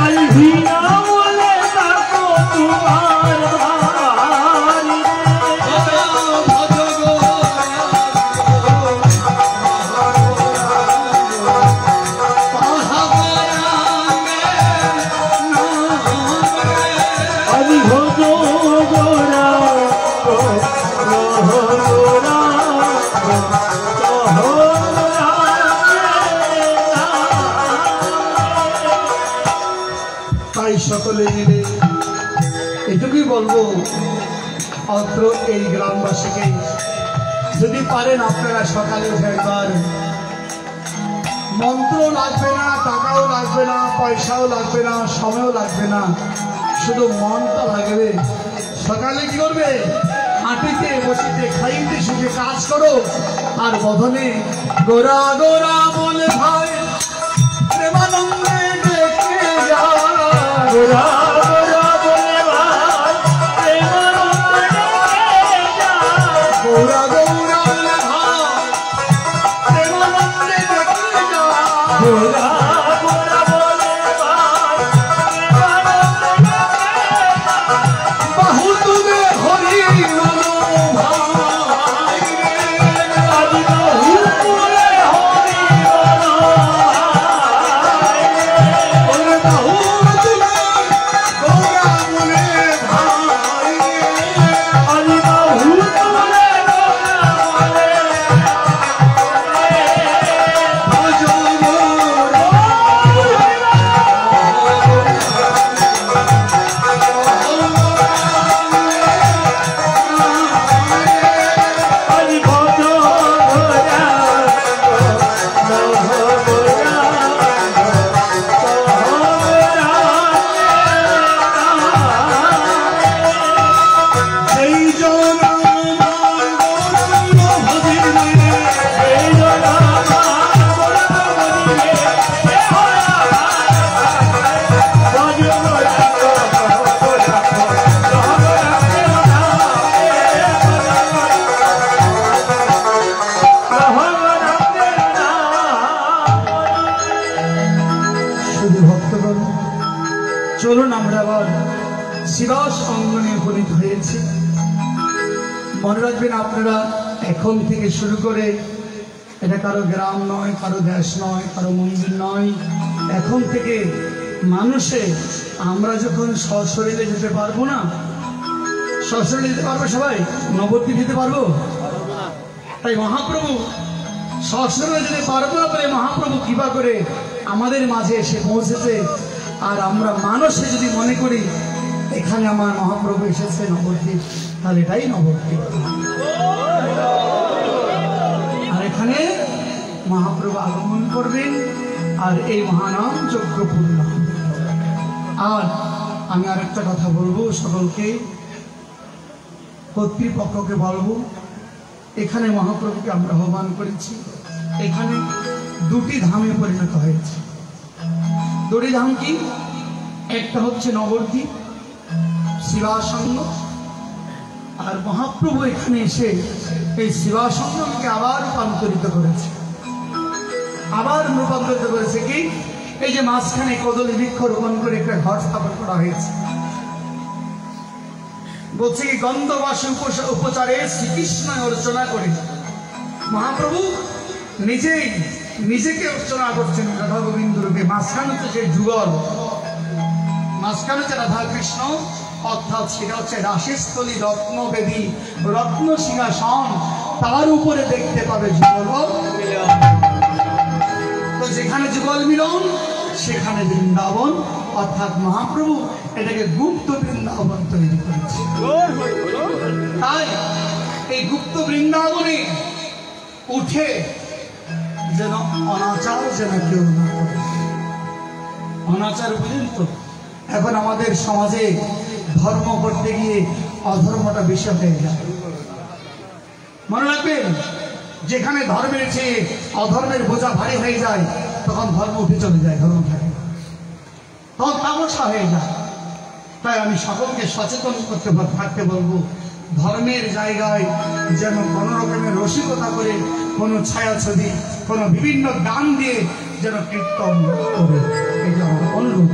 আই বিনামূল্যে ডাকো তোমার বাড়ি রে। আমি ভজ গোরা গোরা তাই সকলে মিলে এটুকুই বলবো অত্র এই গ্রামবাসীকে, যদি পারেন আপনারা সকালে উঠে একবার, মন্ত্র লাগবে না, টাকাও লাগবে না, পয়সাও লাগবে না, সময়ও লাগবে না, শুধু মনটা লাগবে। সকালে কি করবে? মাটিতে বসিতে খাইতে শুধু কাজ করো আর বদনে গোরা গোরা বলে ভাই প্রেমানন্দে দেখে যা। গোরা গোরা বলে ভাই প্রেমানন্দে দেখে যা। গোরা গোরা বলে ভাই প্রেমানন্দে দেখে যা। গোরা গোরা বলে ভাই প্রেমানন্দে দেখে যা। বাহু তুলে হরি বলো ভাই রে। আজ বাহু তুলে হরি বলো ভাই রে। ওরে বাহু তুলে গোরা বলে ভাই রে। আজ বাহু তুলে গোরা বলে ভাই রে। ভজো গোরা আজ ভজ গোরা নহ গোরা সেই জন আমার গৌরাঙ্গ ভজিলে। এই জনা গোরা বলিলে এ হয় ভজ গোরা গোরা শুধু ভক্তগণ, চলুন আমরা আবার শিবাস অঙ্গনে উপনীত হয়েছি। মনে রাখবেন আপনারা, এখন থেকে শুরু করে, এটা কারো গ্রাম নয়, কারো দেশ নয়, কারো মন্দির নয়। এখন থেকে মানুষে আমরা যখন সশরীরে যেতে পারবো না, সশরীরে যেতে পারবো সবাই, নবদ্বীপ যেতে পারবো? তাই মহাপ্রভু সশরীরে যেতে পারবো না বলে মহাপ্রভু কৃপা করে আমাদের মাঝে এসে পৌঁছেছে। আর আমরা মানুষে যদি মনে করি এখানে আমার মহাপ্রভু এসেছে নবদ্বীপ, তাহলে এটাই নবদ্বীপ। আর এখানে মহাপ্রভু আগমন করবেন আর এই মহানাম যজ্ঞ পূর্ণ হবে। আর আমি আরেকটা কথা বলবো সকলকে, কর্তৃপক্ষকে বলবো, এখানে মহাপ্রভুকে আমরা আহ্বান করেছি। এখানে দুটি ধামে পরিণত হয়েছে। দুটি ধাম কি? একটা হচ্ছে নবদ্বীপ শিবাসঙ্গ, আর মহাপ্রভু এখানে এসে এই শিবাসঙ্গকে আবার রূপান্তরিত করেছে। আবার রূপান্তরিত করেছে কি? এই যে মাঝখানে কদলী বৃক্ষ রোপণ করে একটা ঘর স্থাপন করা হয়েছে। বলছে কি গন্ধবাসী উপচারে শ্রীকৃষ্ণ অর্চনা করে মহাপ্রভু নিজেকে অর্চনা করছেন রাধা গোবিন্দ রূপে। মাঝখানে হচ্ছে সেই যুগল, মাঝখানে হচ্ছে রাধা কৃষ্ণ, অর্থাৎ সেটা হচ্ছে রাশিস্থলী, রত্নবেদী, রত্ন সিংহাসন, তার উপরে দেখতে পাবে যুগল। তো যেখানে যুগল মিলন সেখানে বৃন্দাবন, অর্থাৎ মহাপ্রভু এটাকে গুপ্ত বৃন্দাবন তৈরি করেছে। তাই এই গুপ্ত বৃন্দাবনে উঠে যেন অনাচার যেন কেউ না করে। অনাচার বুঝেন তো, এখন আমাদের সমাজে ধর্ম করতে গিয়ে অধর্মটা বেশি হয়ে যায়। মনে রাখবেন, যেখানে ধর্মের চেয়ে অধর্মের বোঝা ভারী হয়ে যায় তখন ধর্ম উঠে চলে যায়, ধর্ম থাকে না, তখন তামসা হয়ে যায়। তাই আমি সকলকে সচেতন থাকতে বলবো, ধর্মের জায়গায় যেন কোনো রকমের রসিকতা করে, কোনো ছায়াছবি, কোনো বিভিন্ন গান দিয়ে যেন কীর্তন করে, এই যে আমার অনুরোধ।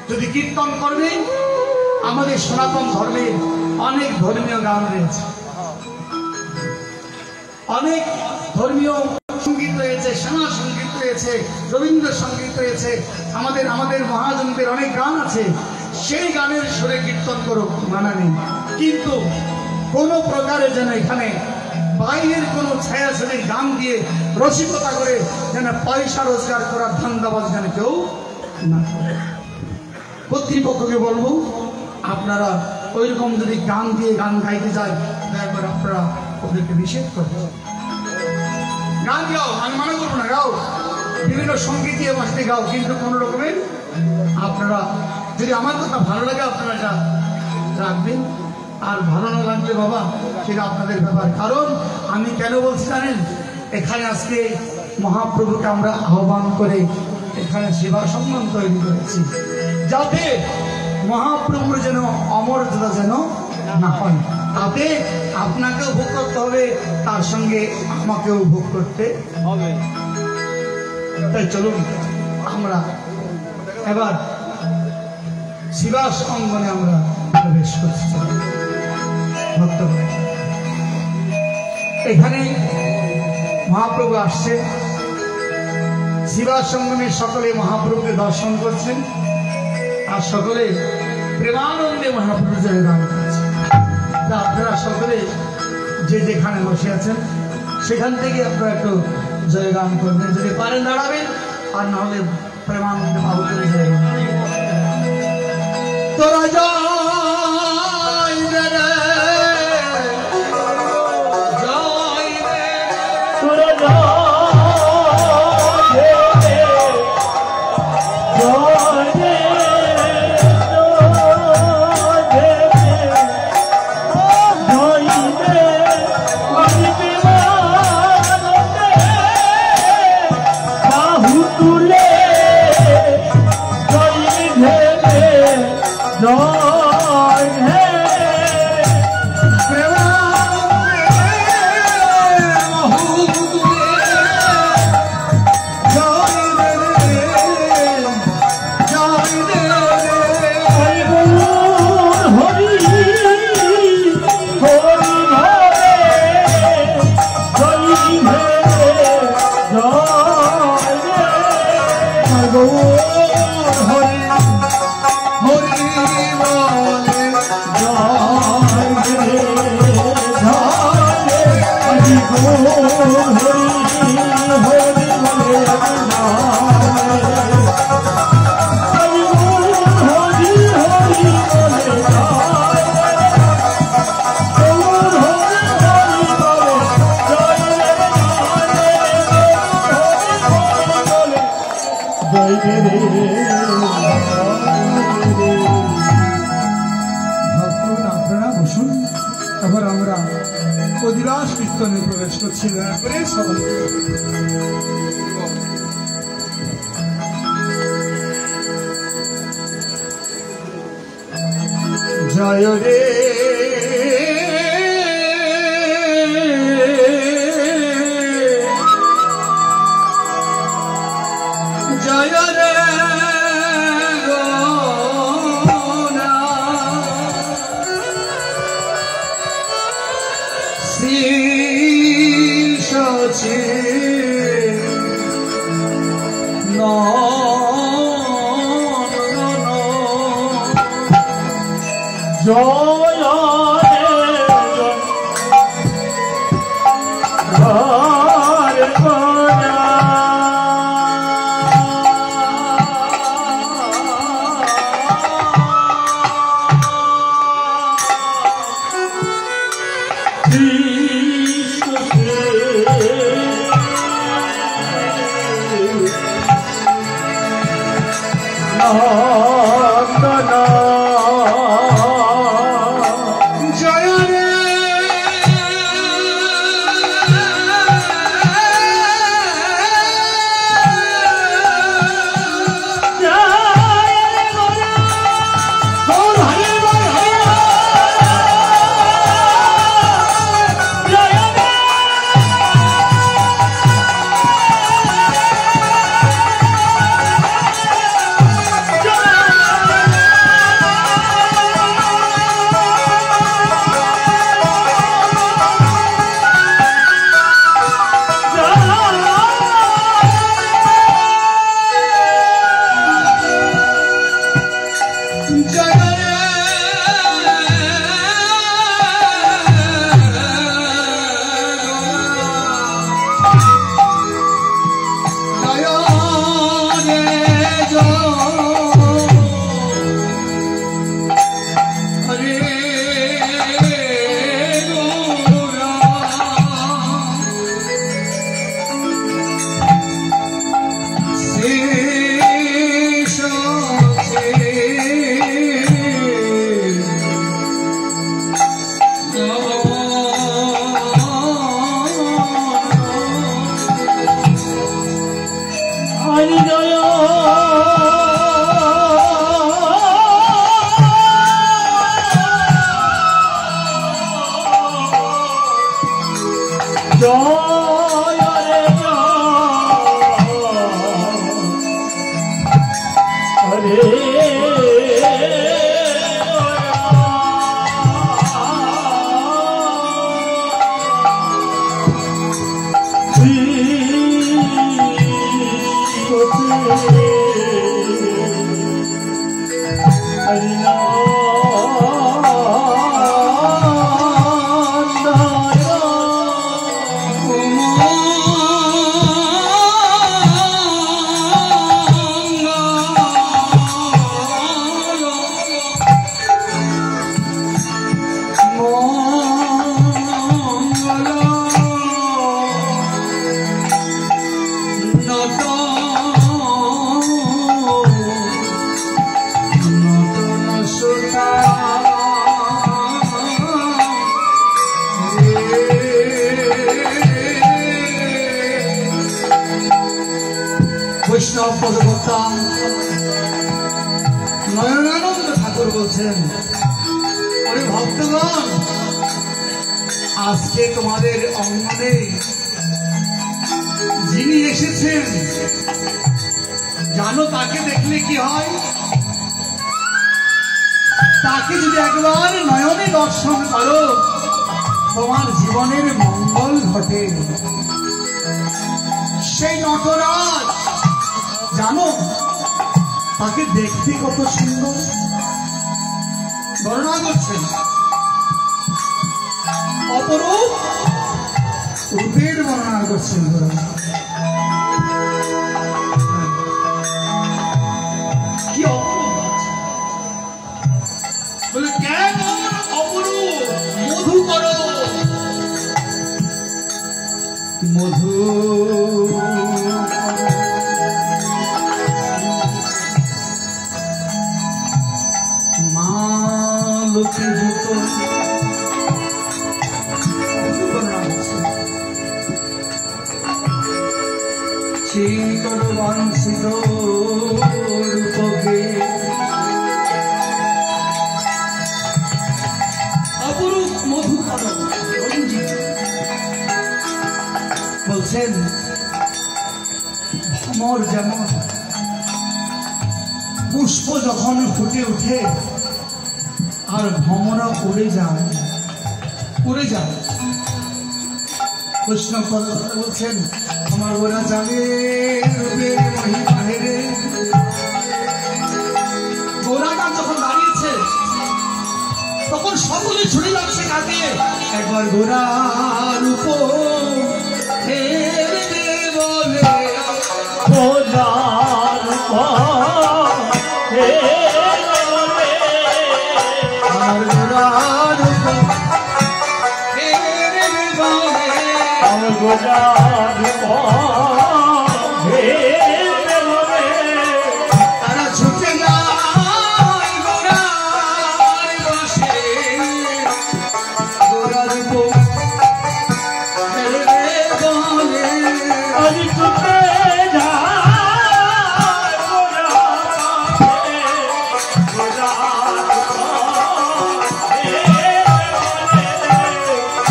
যদি কীর্তন করবে, আমাদের সনাতন ধর্মের অনেক ধর্মীয় গান রয়েছে, অনেক ধর্মীয় সঙ্গীত রয়েছে, সেনা সঙ্গীত রয়েছে, রবীন্দ্রসঙ্গীত রয়েছে, আমাদের মহাজনদের অনেক গান আছে। সেই গানের সুরে কীর্তন করুক, মানা নেই, কিন্তু কোনো প্রকারে যেন এখানে বাইরের কোনো ছায়াছবির গান দিয়ে রসিকতা করে যেন পয়সা রোজগার করার ধান্দাবাজ যেন কেউ না করে। কর্তৃপক্ষকে বলবো, আপনারা ওইরকম যদি গান দিয়ে গান গাইতে যায়, দয়া করে আপনারা আপনাদেরকে নিষেধ করবো। গান গাও, আমি মনে করবো না, গাও, বিভিন্ন সঙ্গীতীয় ভাষাতে গাও, কিন্তু কোনো রকমের আপনারা যদি আমার কথা ভালো লাগে আপনারা এটা রাখবেন, আর ভালো না লাগলে বাবা সেটা আপনাদের ব্যাপার। কারণ আমি কেন বলছি জানেন, এখানে আজকে মহাপ্রভুকে আমরা আহ্বান করে এখানে সেবা সম্মান তৈরি করেছি, যাতে মহাপ্রভুর যেন অমর্যাদা যেন না হয়। তাতে আপনাকেও ভোগ করতে হবে, তার সঙ্গে আমাকেও ভোগ করতে হবে। তাই চলুন আমরা এবার শিবাস অঙ্গনে আমরা প্রবেশ করছি। ভক্তগণ, এখানে মহাপ্রভু আসছে, শিবাস অঙ্গনে সকলে মহাপ্রভুকে দর্শন করছেন, আর সকলে প্রেমানন্দে মহাপ্রভু জয়গান করছেন। আপনারা সকলে যে যেখানে বসে আছেন সেখান থেকে আপনারা একটু জয়গান করবেন, যদি পারেন দাঁড়াবেন, আর না হলে প্রেমানন্দে ভাব করে জয়গান। তোরা জয় রে জয় রে, তোরা আপনারা বসুন। এবার আমরা অধিবাস কীর্তনে প্রবেশ করছি। দয়া করে সকলকে জয় রে জয় রে জয় জয় রে জয় বৈষ্ণব পদকর্তা নয়নানন্দ ঠাকুর বলছেন, আরে ভক্তগণ, আজকে তোমাদের অঙ্গনে যিনি এসেছেন জানো তাকে দেখলে কি হয়? তাকে যদি একবার নয়নে দর্শন করো তোমার জীবনের মঙ্গল ঘটে। সেই নটরাজ জানো তাকে দেখতে কত সুন্দর, বর্ণনা করছেন অপরূপ রূপের বর্ণনা করছেন। কি অপরূপ বলে, কেমন অপরূপ মধুকর মধু মালকে যুক্ত চিকর বাঞ্ছিত রূপকে অপরূপ মধুকর বলছেন, ভ্রমর যেমন পুষ্প যখন ফুটে ওঠে আর ভ্রমরা উড়ে যায় বৈষ্ণব বলছেন, আমার ওরা জানে গোরাটা যখন দাঁড়িয়েছে তখন সকলে ছুটে যাচ্ছে কাকে? একবার গোরার উপর তারা ছুটে যায় গোরার পাশে, গোরার উপর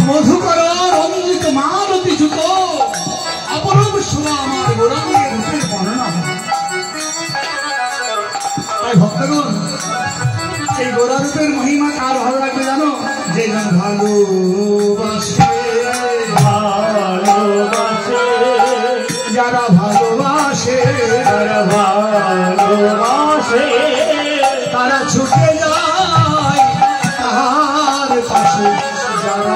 মধুকর রঞ্জিত মালতী যুত অপরূপ শোভা আমার গোরাঙ্গের রূপের বর্ণনা হবে। তাই ভক্তগণ, এই গোরা রূপের মহিমা কার ভালো লাগবে জানো? যে জন ভালোবাসে, যারা ভালোবাসে তারা ছুটে যায় তাহার পাশে, যারা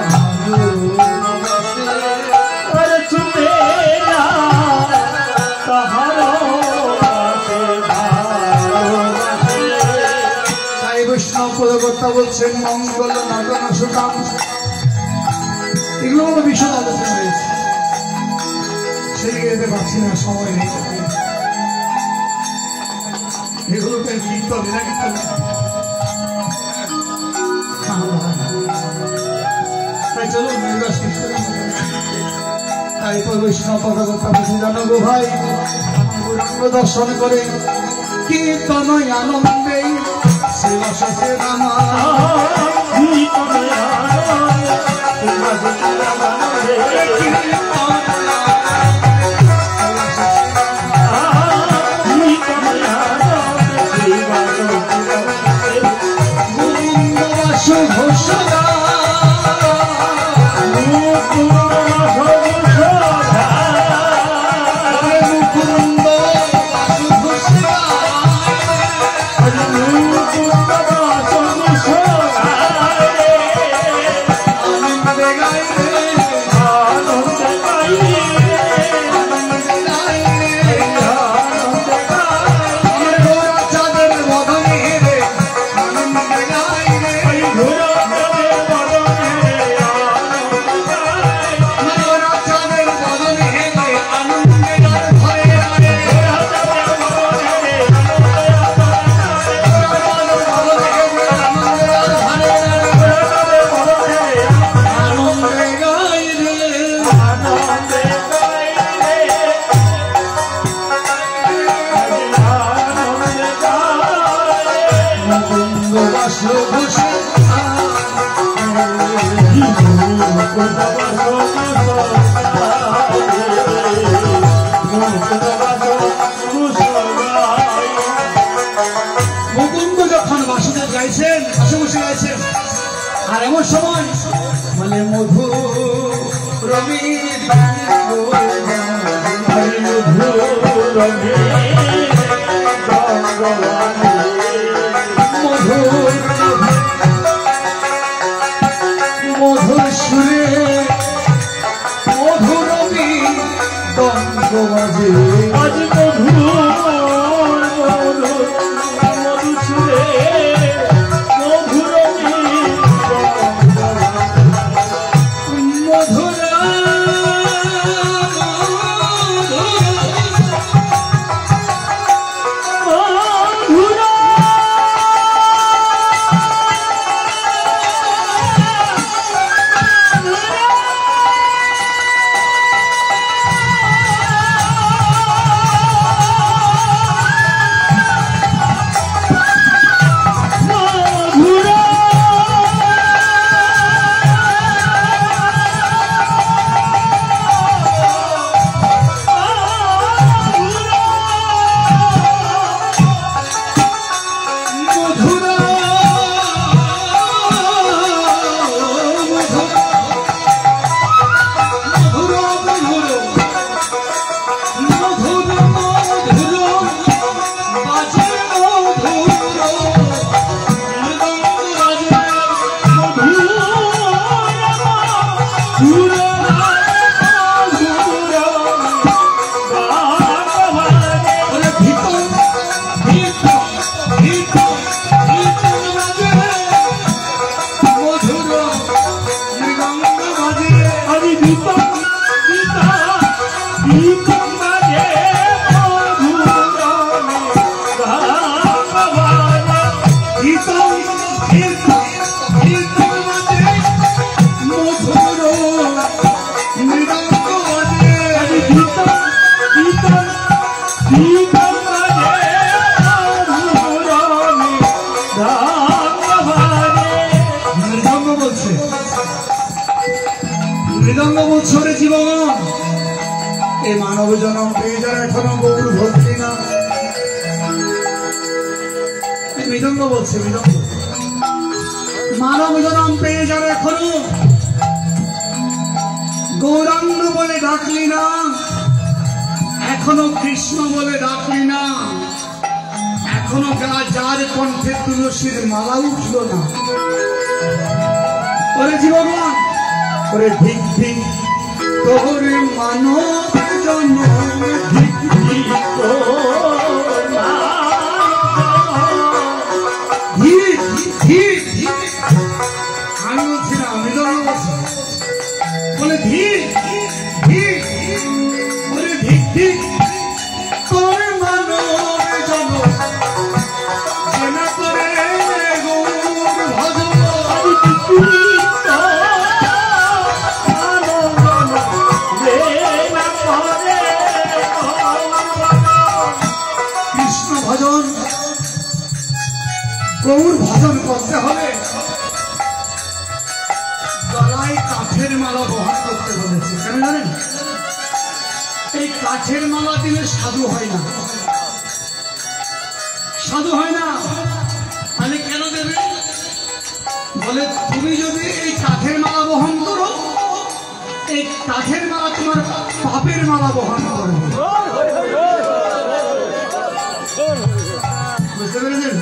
বৈষ্ণব পদকর্তা বলছেন, মঙ্গল নটন সুতাম, এগুলো কোনো বিশদ আলোচনা হয়েছে, সেই যেতে পারছি না, সময় নেই। এগুলোতে কীর্তন না কীর্তন, তাই চলো নির্বাস তাই বৈষ্ণব পদকর্তা বলছে, জানো গো ভাই, গৌরাঙ্গ দর্শন করে কীর্তন আনন্দে বসে বসে রামা মুকুন্দ যখন বাসুদেব গাইছেন বসে বসে গাইছেন আর এমন সময় মানে মধু রমির মধুর সুরে মধুর রবি দণ্ড বাজে আজ মৃদঙ্গ বৎসরে জীবন এ মানব জনম পেয়ে যারা এখনো গৌর ভক্তি না মৃদঙ্গ বলছে মৃদঙ্গ মানব জনম পেয়ে যারা এখনো গৌরাঙ্গ বলে ডাকলি না এখনো কৃষ্ণ বলে ডাকলি না এখনো যার কণ্ঠে তুলসীর মালা উঠল না ওরে জীবন ওরে ঠিক ঠিক তোর মানব জন্ম ঠিক ঠিক আমি বলছি না আমি বলছি বলে ধীর বলে ঠিক ঠিক তোর মানব জন্ম জেনা করে গৌর ভজন গৌর জানেন এই কাঠের মালা দিলে সাধু হয় না, সাধু হয় না। তাহলে কেন দেবে? বলে তুমি যদি এই কাঠের মালা বহন করো, এই কাঠের মালা তোমার পাপের মালা বহন করবে। বুঝতে পেরেছেন?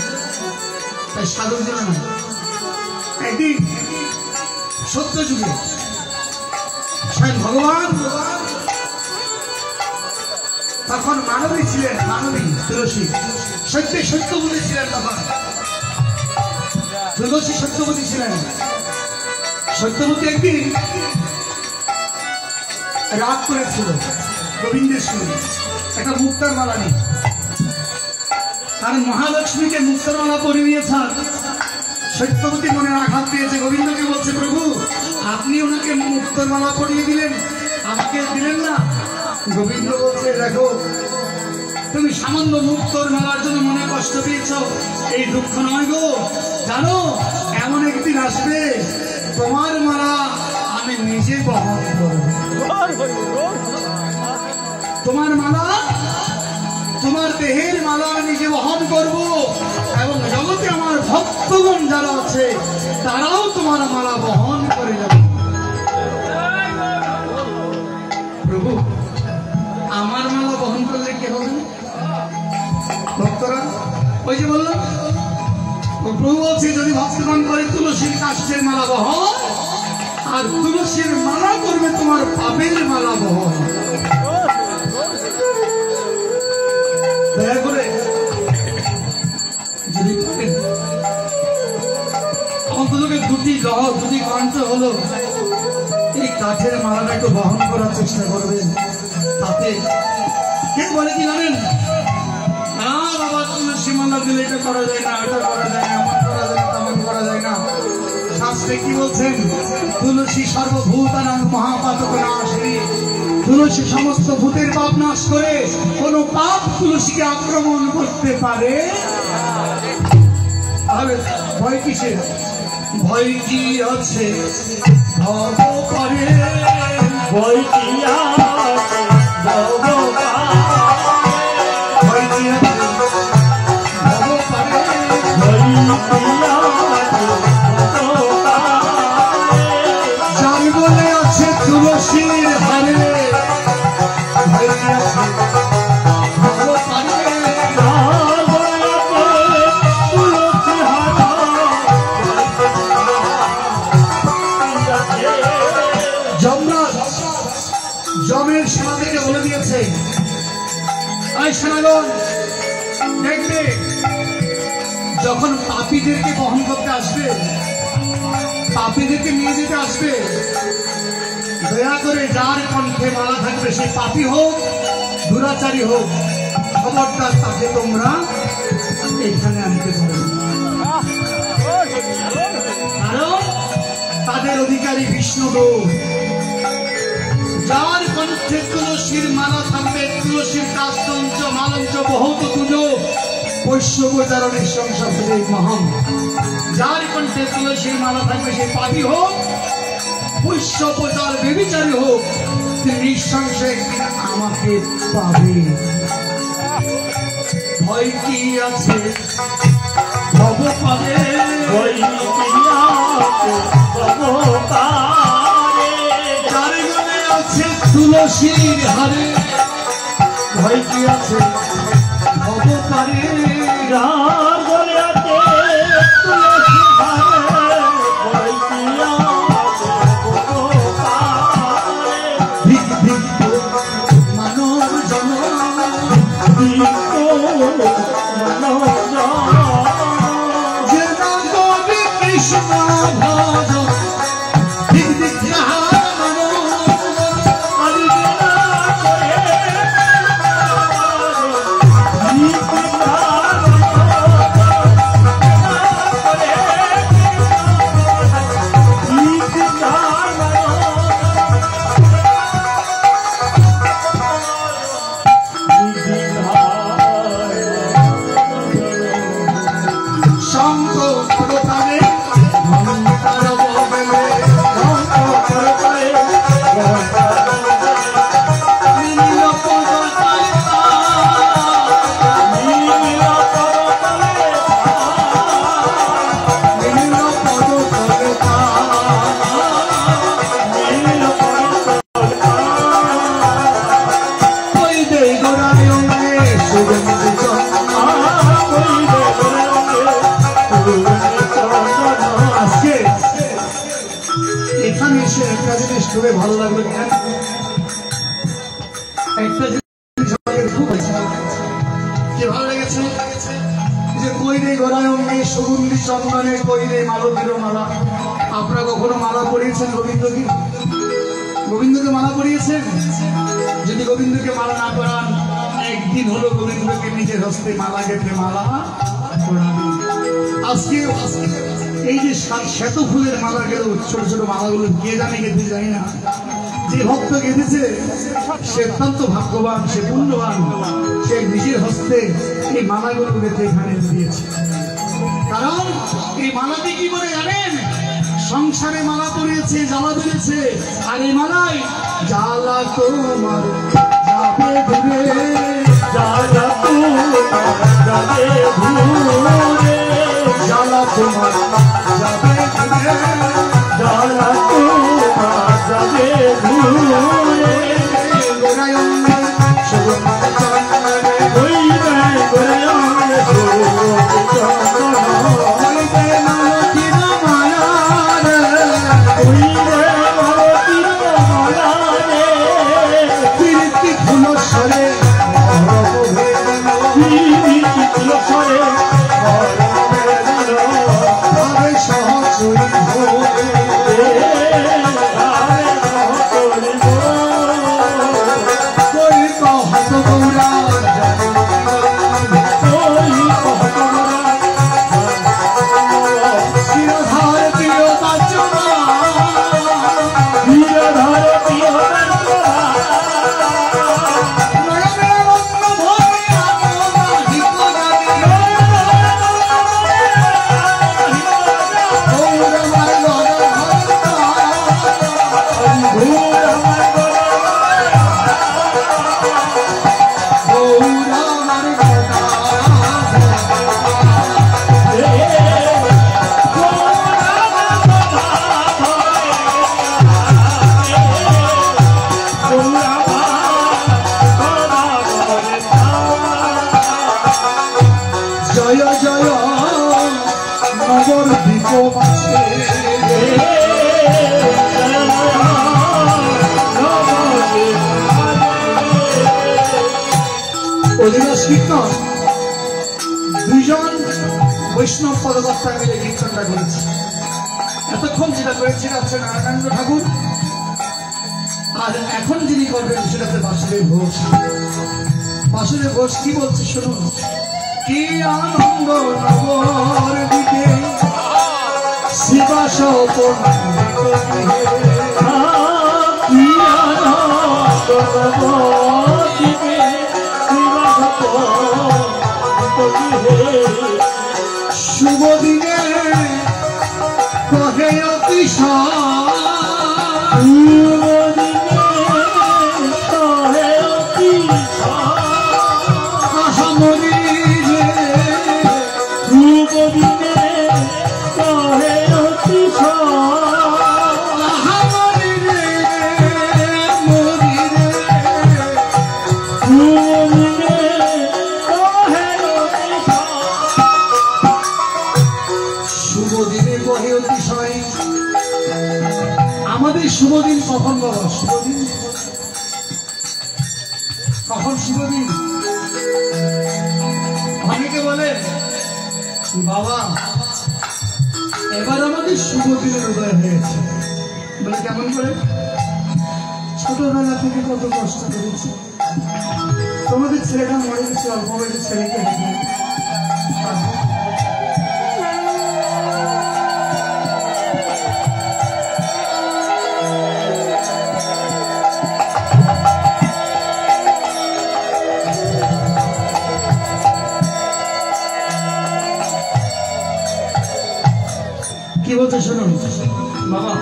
তাই সাধুর জন্য না। একদিন সত্য যুগে স্বয়ং ভগবান তখন মানবী ছিলেন, মানবী তুলসী সত্য বলেছিলেন। তখন তুলসী সত্যবতী ছিলেন। সত্যবতী একদিন রাগ করেছিল গোবিন্দের সঙ্গে একটা মুক্তার মালা নিয়ে, কারণ মহালক্ষ্মীকে মুক্তার মালা পরিয়ে দিয়েছেন। সত্যবতী মনে আঘাত পেয়েছে, গোবিন্দকে বলছে প্রভু আপনি ওনাকে মুক্তার মালা পরিয়ে দিলেন, আমাকে দিলেন না। গোবিন্দ বলছে দেখো তুমি সামান্য মুক্তর মালার জন্য মনে কষ্ট পেয়েছ, এই দুঃখ নয় গো, জানো এমন একদিন আসবে তোমার মালা আমি নিজে বহন করব। তোমার মালা, তোমার দেহের মালা নিজে বহন করব, এবং জগতে আমার ভক্তগণ যারা আছে তারাও তোমার মালা বহন করে যাবে। প্রভু আমার মালা বহন করলে কি হবে? ভক্তরা ওই যে বললাম, প্রভু বলছে যদি ভক্তগণ করে তুলসীর কাষ্ঠের মালা বহন, আর তুলসীর মালা করবে তোমার পাপের মালা বহন। দয়া করে যদি অন্ততকে দুটি কণ্ঠ হলো এই কাঠের মালাটা একটু বহন করার চেষ্টা করবেন। তাতে কে বলে কি জানেন, না বাবা তুলসী মালা দিলে এটা করা যায় না, এটা করা যায় না, এমন করা যায় না, তেমন করা যায় না। শাস্ত্রে কি বলছেন? তুলসী সর্বভূতানাং মহাপাতক নাশিনী, তুলসী সমস্ত ভূতের পাপ নাশ করে, কোন পাপ তুলসীকে আক্রমণ করতে পারে? তাহলে ভয় কিসের? ভয় কি আছে ভব করে, ভয় কি আছে ভগবান, ভয় কি আছে ভব করে, ভয় কি আছে ভগবান, যার বলে আছে তুলসীর হারে, ভয় কি আছে ভব করে। জমের সেনাদেরকে বলে দিয়েছে, এই সেনাগণ দেখবে যখন পাপীদেরকে বহন করতে আসবে, পাপীদেরকে নিয়ে যেতে আসবে, দয়া করে যার কণ্ঠে মালা থাকবে সে পাপী হোক দুরাচারী হোক, খবরদার তাকে তোমরা এখানে আনতে পারবে। কারণ তাদের অধিকারী বিষ্ণুদেব, যার কণ্ঠে তুলসীর মালা থাকবে, তুলসীর কাস্তঞ্চ মালঞ্চ বহুত তুজো বৈশ্যবচারণের সংসারে মহান, যার কণ্ঠে তুলসীর মালা থাকবে সে পাপী হোক বৈশ্যবচার বেবিচারী হোক, তিনি নিঃসংশয়ে একদিন আমাকে পাবে। ভয় কি আছে ভব পাবে, ভয় কি আছে ভগবান, যার মনে আছে তুলসীর হারে, ভয় কি আছে ভব পারে, যার বলে আছে তুলসী হারে, ভয় কি আছে ভগবান, ভিক ভিক মানব জন, যে না কবি কৃষ্ণ ভজ, ভিক ভিক শুনে ভালো লাগলো কিনা একটা জিনিস আমাকে খুব কি ভালো লেগেছে যে কইরে গোড়ায় অঙ্গে সুগন্ধি চন্দনে কইরে মালতীর মালা। আপনারা কখনো মালা পরিয়েছেন গোবিন্দকে? গোবিন্দকে মালা পরিয়েছেন? যদি গোবিন্দকে মালা না পরান, একদিন হলো গোবিন্দকে নিজের হস্তে মালা গেঁথে মালা পরাবেন। আজকে এই যে শ্বেত ফুলের মালা গেল, ছোট ছোট মালাগুলো কে জানে গেঁথে যায় না। যে ভক্ত গেঁথেছে সে অত্যন্ত ভাগ্যবান, সে পুণ্যবান, সে নিজের হস্তে এই মালাগুলো গেঁথে এখানে দিয়েছে। কারণ এই মালাতে কি করে জানেন? সংসারে মালা পরিয়েছে, জ্বালা দিয়েছে, আর এই মালায় জ্বালা তোমার যাবে দূরে, জ্বালা তোমার যাবে দূরে, জ্বালা তোমার যাবে দূরে, জ্বালা তোমার যাবে দূরে, গোড়ায় অঙ্গে সুগন্ধি চন্দনে কইরে গোড়ায় সুগন্ধি চন্দনে কইরে মালতীর মালা রে, কইরে মালতীর মালা রে, কীর্তি ফুলস্বরে অরব ভেদন কীর্তি ফুলস্বরে অরব ভেদন ভাবে সহচরী ভোরে। কই কহত গৌরা শিরধার প্রিয় বাচনা নয়নের রত্ন ভরে আত্মনাহিক জানি গৌর মার গর ভক্তা গৌর মার গতা জয় জয় নগর দ্বীপ আছে অধিবাস কীর্তন দুইজন বৈষ্ণব পদকর্তা মিলে কীর্তনটা করেছে। এতক্ষণ যেটা করেছেন হচ্ছে নারায়ণানন্দ ঠাকুর, আর এখন যিনি করবেন সেটা হচ্ছে বাসুদেব ঘোষ। বাসুদেব ঘোষ কি বলছে শুনুন। কি আনন্দ নগর দিকে শিবা সপন শুভ দিনে কহে আহামরি রে আহামরি রে মরি রে শুভ দিনে কহে অতিশয়। আমাদের শুভ দিন কখন বলো? শুভ দিন কখন? শুভ দিন অনেকে বলে বাবা এবার আমাদের শুভ দিনের উদয় হয়েছে। বলে কেমন করে? ছোটবেলা থেকে কত কষ্ট করেছি, তোমাদের ছেলেটা মরে গেছে, অল্প বয়সের ছেলেকে দেখে কি বলতে শুনুন বাবা।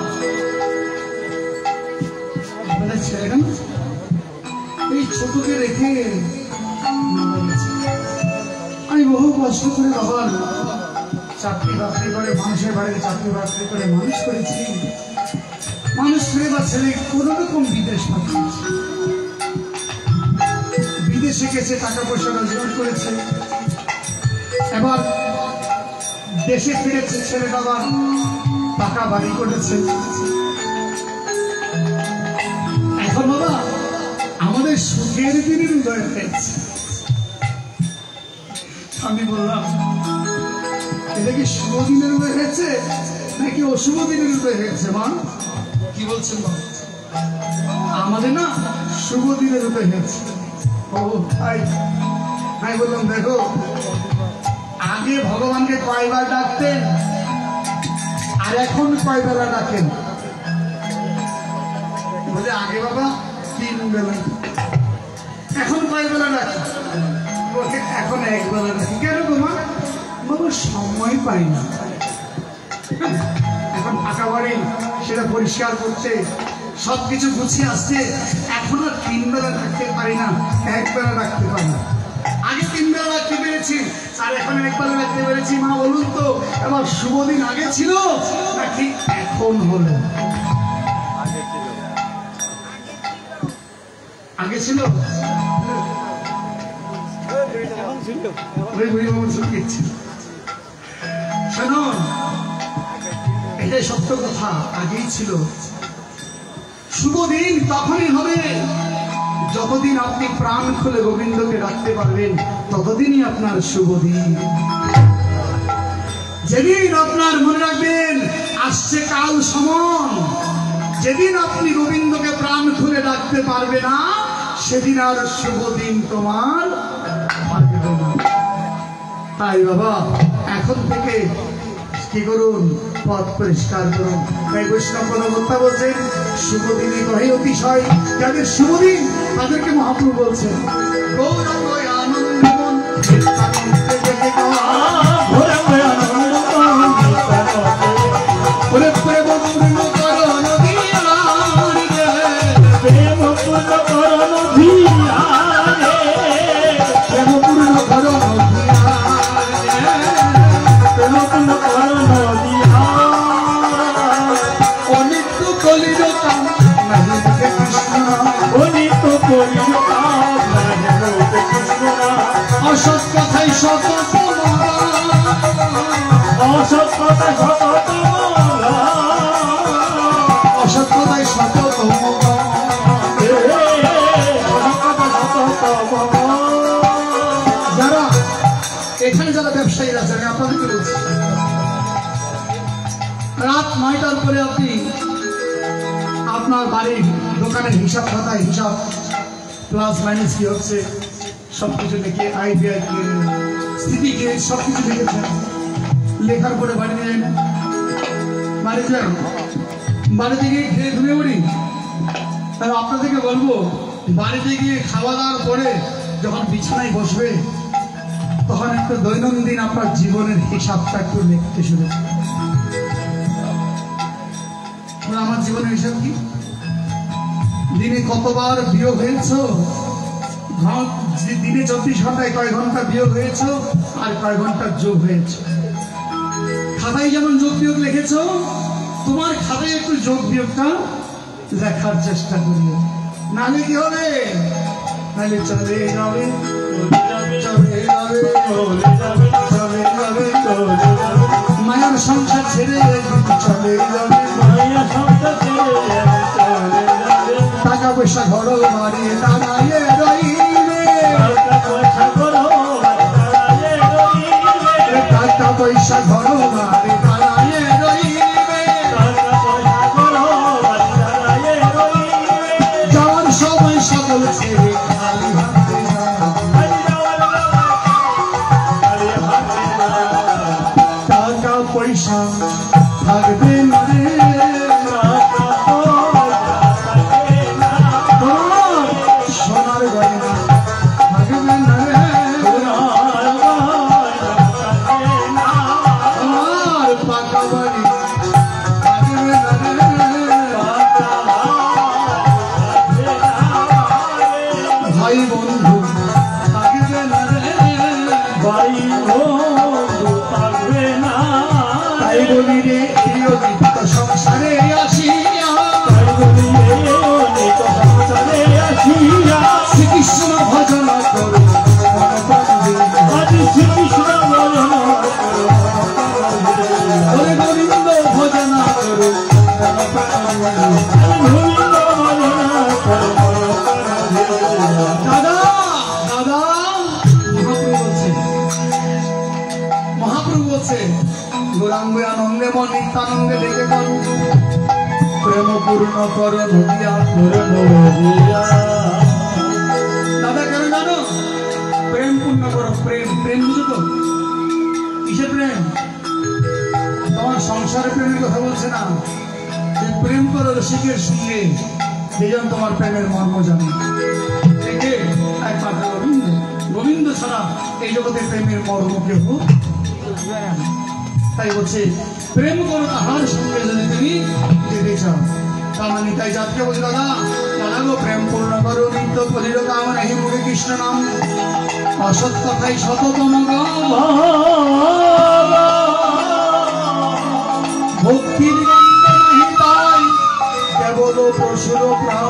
আমাদের ছেলেটা এই ছোটকে রেখে আমি বহু কষ্ট করে বাবা চাকরি বাকরি করে মানুষের বাড়িতে চাকরি বাকরি করে মানুষ করেছি। মানুষ করে বা ছেলে কোন রকম বিদেশ পাঠিয়েছে, বিদেশে গেছে, টাকা পয়সা রোজগার করেছে, এবার দেশে ফিরেছে, ছেলে বাবা পাকা বাড়ি করেছে। হয়ে গেছে। আমি বললাম এটা কি শুভ দিনের রূপে হয়েছে নাকি অশুভ দিনের রূপে হয়েছে? মা কি বলছেন? আমাদের না শুভ দিনের রূপে হয়েছে। ও তাই? আমি বললাম দেখো, আগে ভগবানকে কয়বার ডাকতেন আর এখন কয় বেলা ডাকেন? বলে আগে বাবা 3 বেলা, এখন কয় বেলা ডাকেন? এখন 1 বেলা ডাকি। কেন গো মা? বাবা সময় পাই না, এখন ফাঁকা বাড়ি সেটা পরিষ্কার করছে, সবকিছু গুছিয়ে আসছে, এখন আর 3 বেলা ডাকতে পারি না, 1 বেলা ডাকতে পারি না। আগে 3 বেলা রাখতে পেরেছি আর এখন 1 বেলা রাখতে পেরেছি। মা বলুন তো এবার শুভ দিন আগে ছিল নাকি এখন হলো? আগে ছিল। শোনো, এটাই সত্য কথা, আগেই ছিল। শুভ দিন তখনই হবে যতদিন আপনি প্রাণ খুলে গোবিন্দকে রাখতে পারবেন, ততদিনই আপনার শুভ দিন। যেদিন আপনার মনে রাখবেন আসছে কাল সমন, যেদিন আপনি গোবিন্দকে প্রাণ খুলে ডাকতে পারবে না, সেদিন আর শুভ দিন তোমার আসবে না। তাই বাবা এখন থেকে কি করুন? পথ পরিষ্কার করুন। তাই বৈষ্ণব পরমহংস বলছেন শুভ দিনে কহে অতিশয়, যাদের শুভ দিন তাদেরকে মহাপ্রভু বলছেন গৌরাঙ্গ আনন্দমন অসৎ কথাই সত, অসৎ কথাই সত, অসৎ কথাই সত। যারা এখানে যারা ব্যবসায়ী আছে, আমি আপনাদেরকে বলছি, রাত 9টার পরে আপনি আপনার বাড়ির দোকানের হিসাব খাতায় হিসাব প্লাস মাইনাস কি হচ্ছে সবকিছু লিখে আইডিয়া স্থিতি কি সবকিছু লিখেছেন, লেখার পরে বাড়ি যান, বাড়ি যান, বাড়িতে গিয়ে খেয়ে ধুয়ে উঠি। তাহলে আপনাদেরকে বলবো বাড়িতে গিয়ে খাওয়া দাওয়ার পরে যখন বিছানায় বসবে তখন একটু দৈনন্দিন আপনার জীবনের হিসাবটা একটু লিখতে শুরু করুন। আমার জীবনের হিসাব কি? দিনে কতবার বিয়োগ হয়েছ, দিনে 24 ঘন্টায় কয় ঘন্টা বিয়োগ হয়েছ আর কয় ঘন্টা যোগ হয়েছে। খাতায় যেমন যোগ বিয়োগ লিখেছ, তোমার খাতায় একটু যোগ বিয়োগটা লেখার চেষ্টা করিও, নাহলে কি হবে? নাহলে চলে যাবে, মায়ার সংসার ছেড়ে চলে যাবে, টাকা পয়সা ঘর বাড়ি দাঁড়ায় রইবে, টাকা পয়সা ঘর বাড়ি দাঁড়ায় রইবে, যাওয়ার সময় সকল ছেড়ে খালি হাতে টাকা পয়সা থাকবে না রে, সোনার গয়না থাকবে না রে, আমার পাকা বাড়ি থাকবে না রে, ভাই বন্ধু থাকবে না রে, ভাই বন্ধু থাকবে না। তাই বলি রে নিত্য সংসারে আসিয়া, শ্রীকৃষ্ণ ভজন করো শ্রীকৃষ্ণ বলে গোবিন্দ ভজন করো, দাদা তখন নিত্যানন্দে ডেকে করু প্রেম পূর্ণ কর নদিয়া। দাদা কেন জানো? প্রেম পূর্ণ করো। প্রেম, প্রেম বুঝো তো? কিসের প্রেম? তোমার সংসারের প্রেমের কথা বলছে না, যে প্রেম করো রসিকের সঙ্গে, যেজন তোমার প্রেমের মর্ম জানে। একমাত্র গোবিন্দ, গোবিন্দ ছাড়া এই জগতের প্রেমের মর্ম কেউ। তাই বলছে প্রেম করো তাহার সঙ্গে যদি তুমি যেতে চাও। তার তাই যাত্রা বলছে দাদা, দাদা গো প্রেম পূর্ণ করো নিত্য করিল কাম নাহি মুখে কৃষ্ণ নাম। অসৎ কথাই শততম গাম, ভক্তির গন্ধ নাহি তাই কেবল পশুর প্রাণ।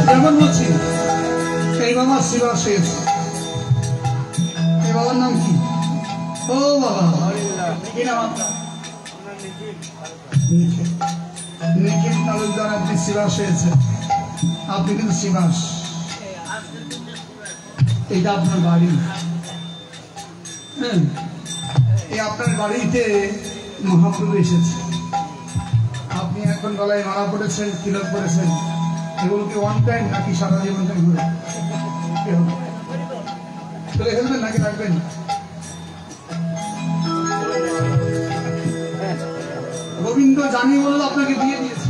যেমন বলছি এই বাবা শিবা শেষ, এই বাবার নাম কি? ও বাবা কি নাম আপনার? নিখিল তালুকদার। আপনি শিবাস হয়েছেন, আপনি কিন্তু শিবাস। এইটা আপনার বাড়ি। হ্যাঁ, এই আপনার বাড়িতে মহাপ্রভু এসেছে। আপনি এখন গলায় মালা পড়েছেন, তিলক পড়েছেন, এগুলো কি ওয়ান টাইম নাকি সারা জীবন ঘুরে তুলে ফেলবেন নাকি রাখবেন? গোবিন্দ জানি বলে আপনাকে দিয়ে দিয়েছে,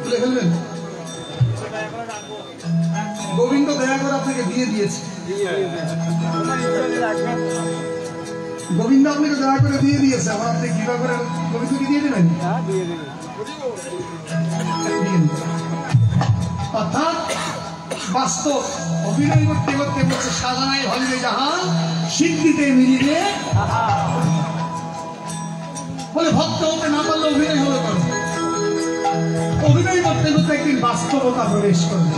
তুলে ফেলবেন? গোবিন্দ দয়া করে আপনাকে দিয়ে দিয়েছে, গোবিন্দ আপনাকে দয়া করে দিয়ে দিয়েছে। আবার আপনি কিভাবে করে গোবিন্দকে দিয়ে দেবেন? অর্থাৎ বাস্তব অভিনয় করতে করতে বলছে সাজানায় ভাবিবে যাহা সিদ্ধিতে মিলিবে। বলে ভক্ত হতে না পারলে অভিনয় হলো কেন? অভিনয় করতে করতে একদিন বাস্তবতা প্রবেশ করবে।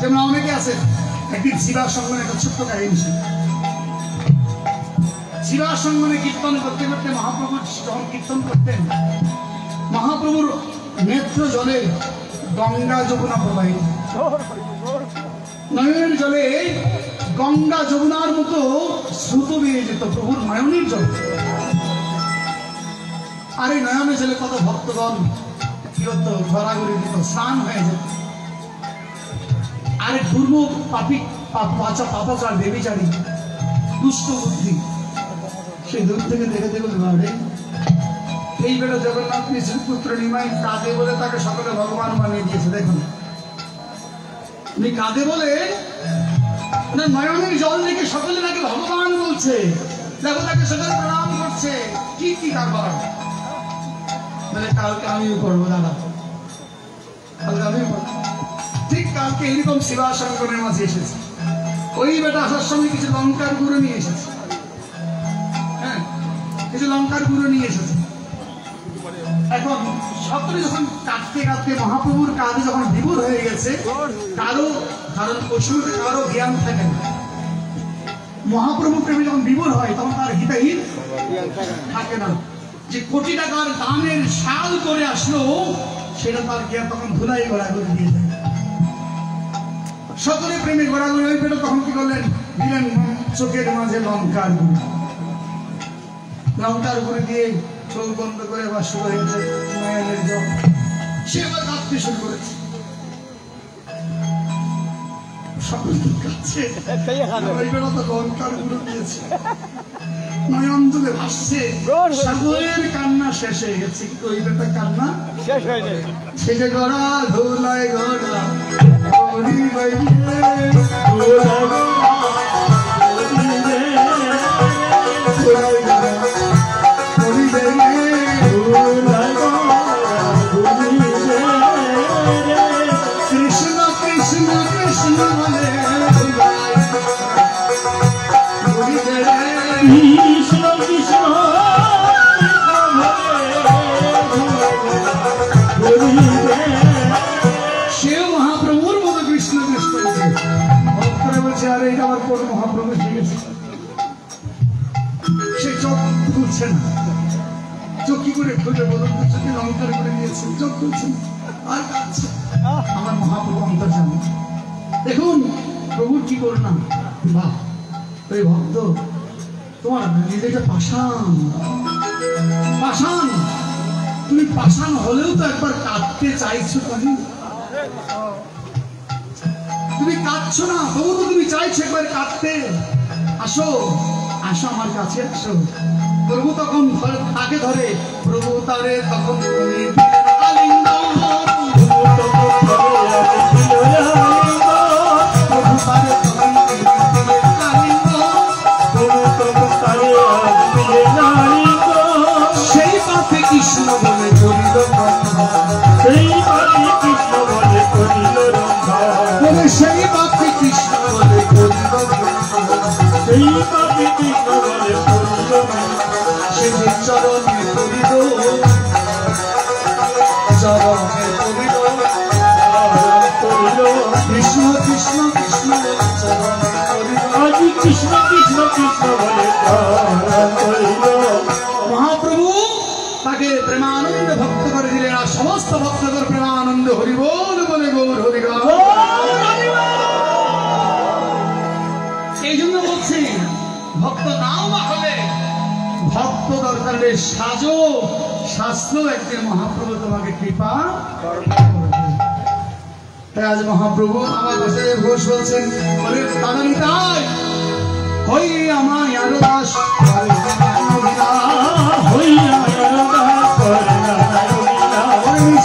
যেমন অনেকে আছে, একদিন শিবার সঙ্গনে একটা ছোট্ট কাহিনী ছিল। শিবার সঙ্গনে কীর্তন করতে করতে মহাপ্রভু যখন কীর্তন করতেন, মহাপ্রভুর নেত্র জলে গঙ্গা যমুনা প্রবাহিত, নয়নের জলে গঙ্গা যমুনার মতো স্রোত বেরিয়ে যেত প্রভুর নয়নের জল। আর এই নয়নের জলে কত ভক্তগণ কি হতো, ঘোরাঘুরি দিত, স্নান হয়ে যেত। আরে পূর্ব পাপি পাপাচার দেবীচারী দুষ্ট বুদ্ধি সেই দূর থেকে দেখে দেখে ভাবে এই বেটা জগন্নাথ মিশ্র পুত্র নিমাই কাঁদে বলে তাকে সকলে ভগবান বানিয়ে দিয়েছে। দেখুন উনি কাঁদে বলে না, নয়নের জল দেখে সকলে নাকি ভগবান বলছে, দেখো তাকে সকলে প্রণাম করছে। কি কি কারবার? মানে কালকে আমিও করবো দাদা, কালকে আমিও করবো। ঠিক কালকে এইরকম শিবাশঙ্করের মাঝে এসেছে। ওই বেটা আসার সময় কিছু লঙ্কার গুঁড়ো নিয়ে এসেছে। হ্যাঁ, কিছু লঙ্কার গুঁড়ো নিয়ে এসেছে। এখন সকলে যখন কাঁদতে কাঁদতে মহাপ্রভুর কাঁধে যখন বিভোর হয়ে গেছে, কারো কারণ পশুর কারো জ্ঞান থাকে না। মহাপ্রভু প্রেমে যখন বিভোর হয় তখন তার হিতাহিত থাকে না। যে কোটি টাকার দামের শাল করে আসলো সেটা তার জ্ঞান তখন ধুলাই গড়াগড়ি দিয়ে যায়। সকলে প্রেমে গড়াগড়ি হয়ে পেল। তখন কি করলেন? দিলেন চোখের মাঝে লঙ্কার গুঁড়ি। লঙ্কার গুঁড়ি দিয়ে চোখ বন্ধ করে আবার শুরু হয়েছে নয়নের জল। সে আবার কাঁদতে শুরু করেছে। সকলে কাঁদছে, লঙ্কার গুঁড়ো দিয়েছে, নয়ন জলে ভাসছে। সকলের কান্না শেষ হয়ে গেছে। কিন্তু ওই বেটা কান্না শেষ হয়ে যায়। শেষে গড়া ধুলায় গড়া কৃষ্ণ কৃষ্ণ কৃষ্ণ বলে কৃষ্ণ কৃষ্ণ সেও মহাপ্রভুর মতো কৃষ্ণ কৃষ্ণ ভক্তরা বলছে আরে এটা আমার কোন মহাপ্রভু এসে গেছে। সে চোখ খুলছে না। চোখ কি করে খুলবে বলুন? চোখে লঙ্কার করে দিয়েছে, চোখ খুলছে না। আর আছে আমার মহাপ্রভু অন্তর্যামী। দেখুন প্রভুর কি করলাম, বাহ এই ভক্ত তোমার হৃদয়টা পাষাণ পাষাণ। তুমি পাষাণ হলেও তো একবার কাঁদতে চাইছো, তুমি কাঁদছো না তবু তো তুমি চাইছো একবার কাঁদতে। আসো আসো আমার কাছে আসো। প্রভু তখন তাকে ধরে, প্রভু তারে তখন সেই পথে কৃষ্ণ বলে করিল, সেই পথে কৃষ্ণ বলে করিল বলে সেই পথে কৃষ্ণ বলে করিল, সেই পথে কৃষ্ণ বলে করিল সে যে চরণে করিল, চরণে করিল কৃষ্ণ কৃষ্ণ কৃষ্ণ চরণে করিল। আজি কৃষ্ণ কৃষ্ণ কৃষ্ণ বলে করিল। মহাপ্রভু তাকে প্রেমানন্দে ভক্ত করে দিলেন, আর সমস্ত ভক্তদের প্রেমানন্দ হরি বল বলে গৌর হরি গান। এই জন্য বলছি ভক্ত নাও বা হলে ভক্ত দরকার নেই, সাজো শাস্ত্র একদিন মহাপ্রভু তোমাকে কৃপা করবে। তাই আজ মহাপ্রভু আমার কাছে ঘোষ বলছেন, তাই হই আমায় আরো দাস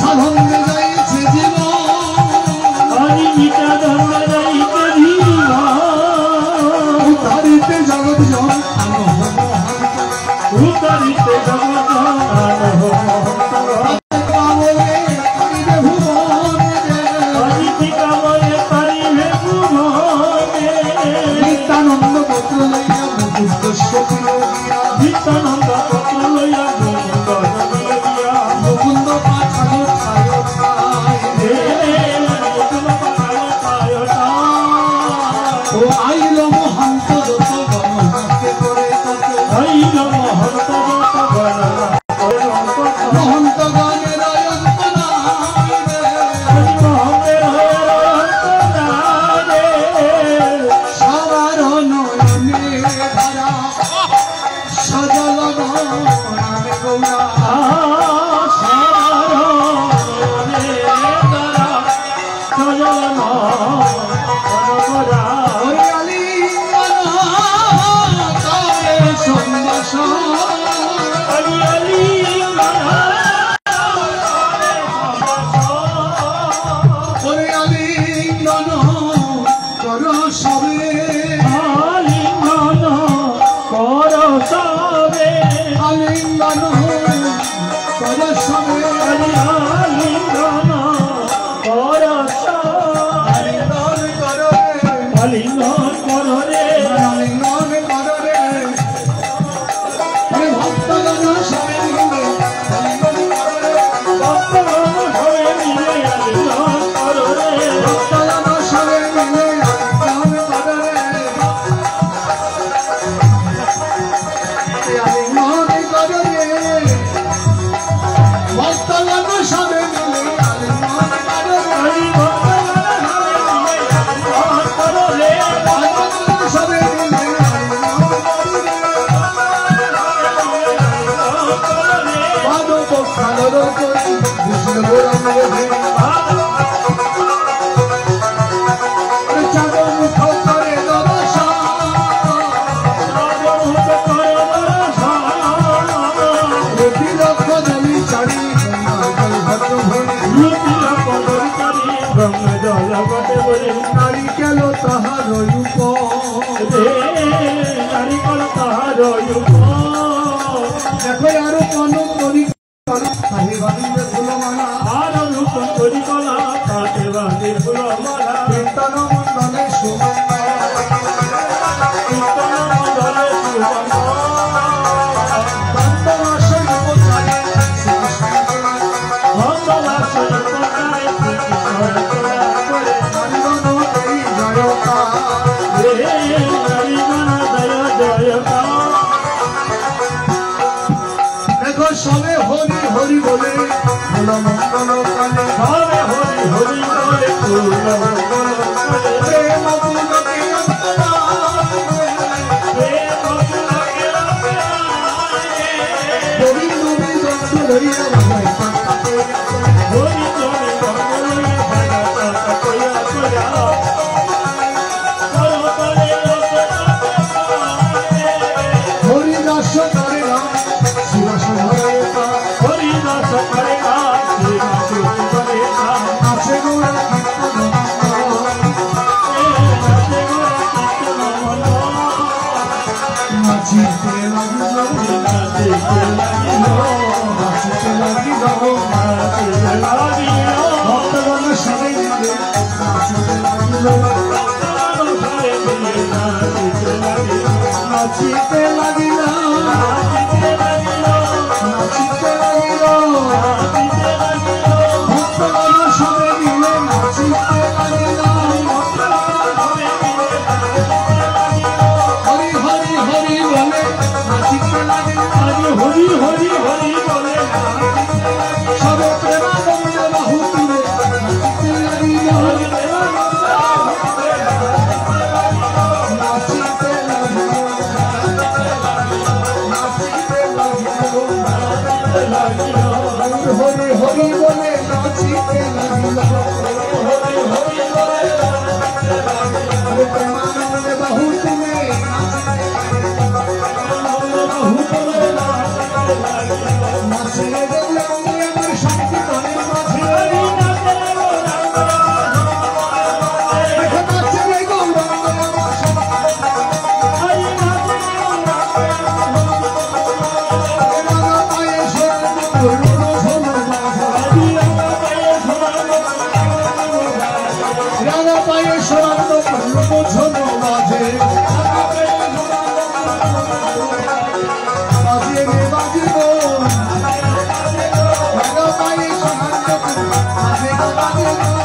সাধনে যাইছে উতারিতে জগৎ নিত্যানন্দ পত্র লইয়া মুকুন্দ মুকুন্দ পাঠালো ও আইল মহন্ত যত গণনাকে করে মহন্ত গণের অন্ত সবার নয়নে ধারা সজল নামে গৌরা নারিকেল তাহার দেখো আরো কোন করি কীর্তন মন্ডলে দেখো সবে হরি হরি বলে মঙ্গল কালে হরি করে তুলো প্রেম পুলকে গোবিন্দ বিজন্দ লইয়া বাবাই পাতাতে হরি করে বঙ্গলই ভাগা কইয়া কইয়া হরিদাস করে রাম শিবাস ধরে হরিদাস করে শিবাস করে আছে গোরা নাচিতে লাগিল নাচিতে লাগিল ভক্তগণ সবাই মিলে নাচিতে লাগিল নাচিতে লাগিল নাচিতে লাগিল ভক্তগণ সবাই মিলে নাচিতে লাগিল হরি হরি হরি বলে নাচিতে লাগিল হরি হরি হরি বলে সবে প্রেমানন্দে বাহু তুলে নাচিতে লাগিল নাচিতে লাগিল নাচিতে লাগিল হরি হরি বলে নাচিতে লাগিল প্রেমানন্দে বাহু তুলে নাচিলে গেলে আমি আমার সংকীর্তনের মাঝে নাচিলে গৌরাঙ্গ আমার রাঙা পায়ে স্বর্ণ করুণ ঝোল মাঝে রাঙা পায়ে স্বর্ণ করুণ ঝোল মাঝে বাজিয়ে রে বাজিব রাঙা পায়ে স্বর্ণ করুণ মাঝে বাজিব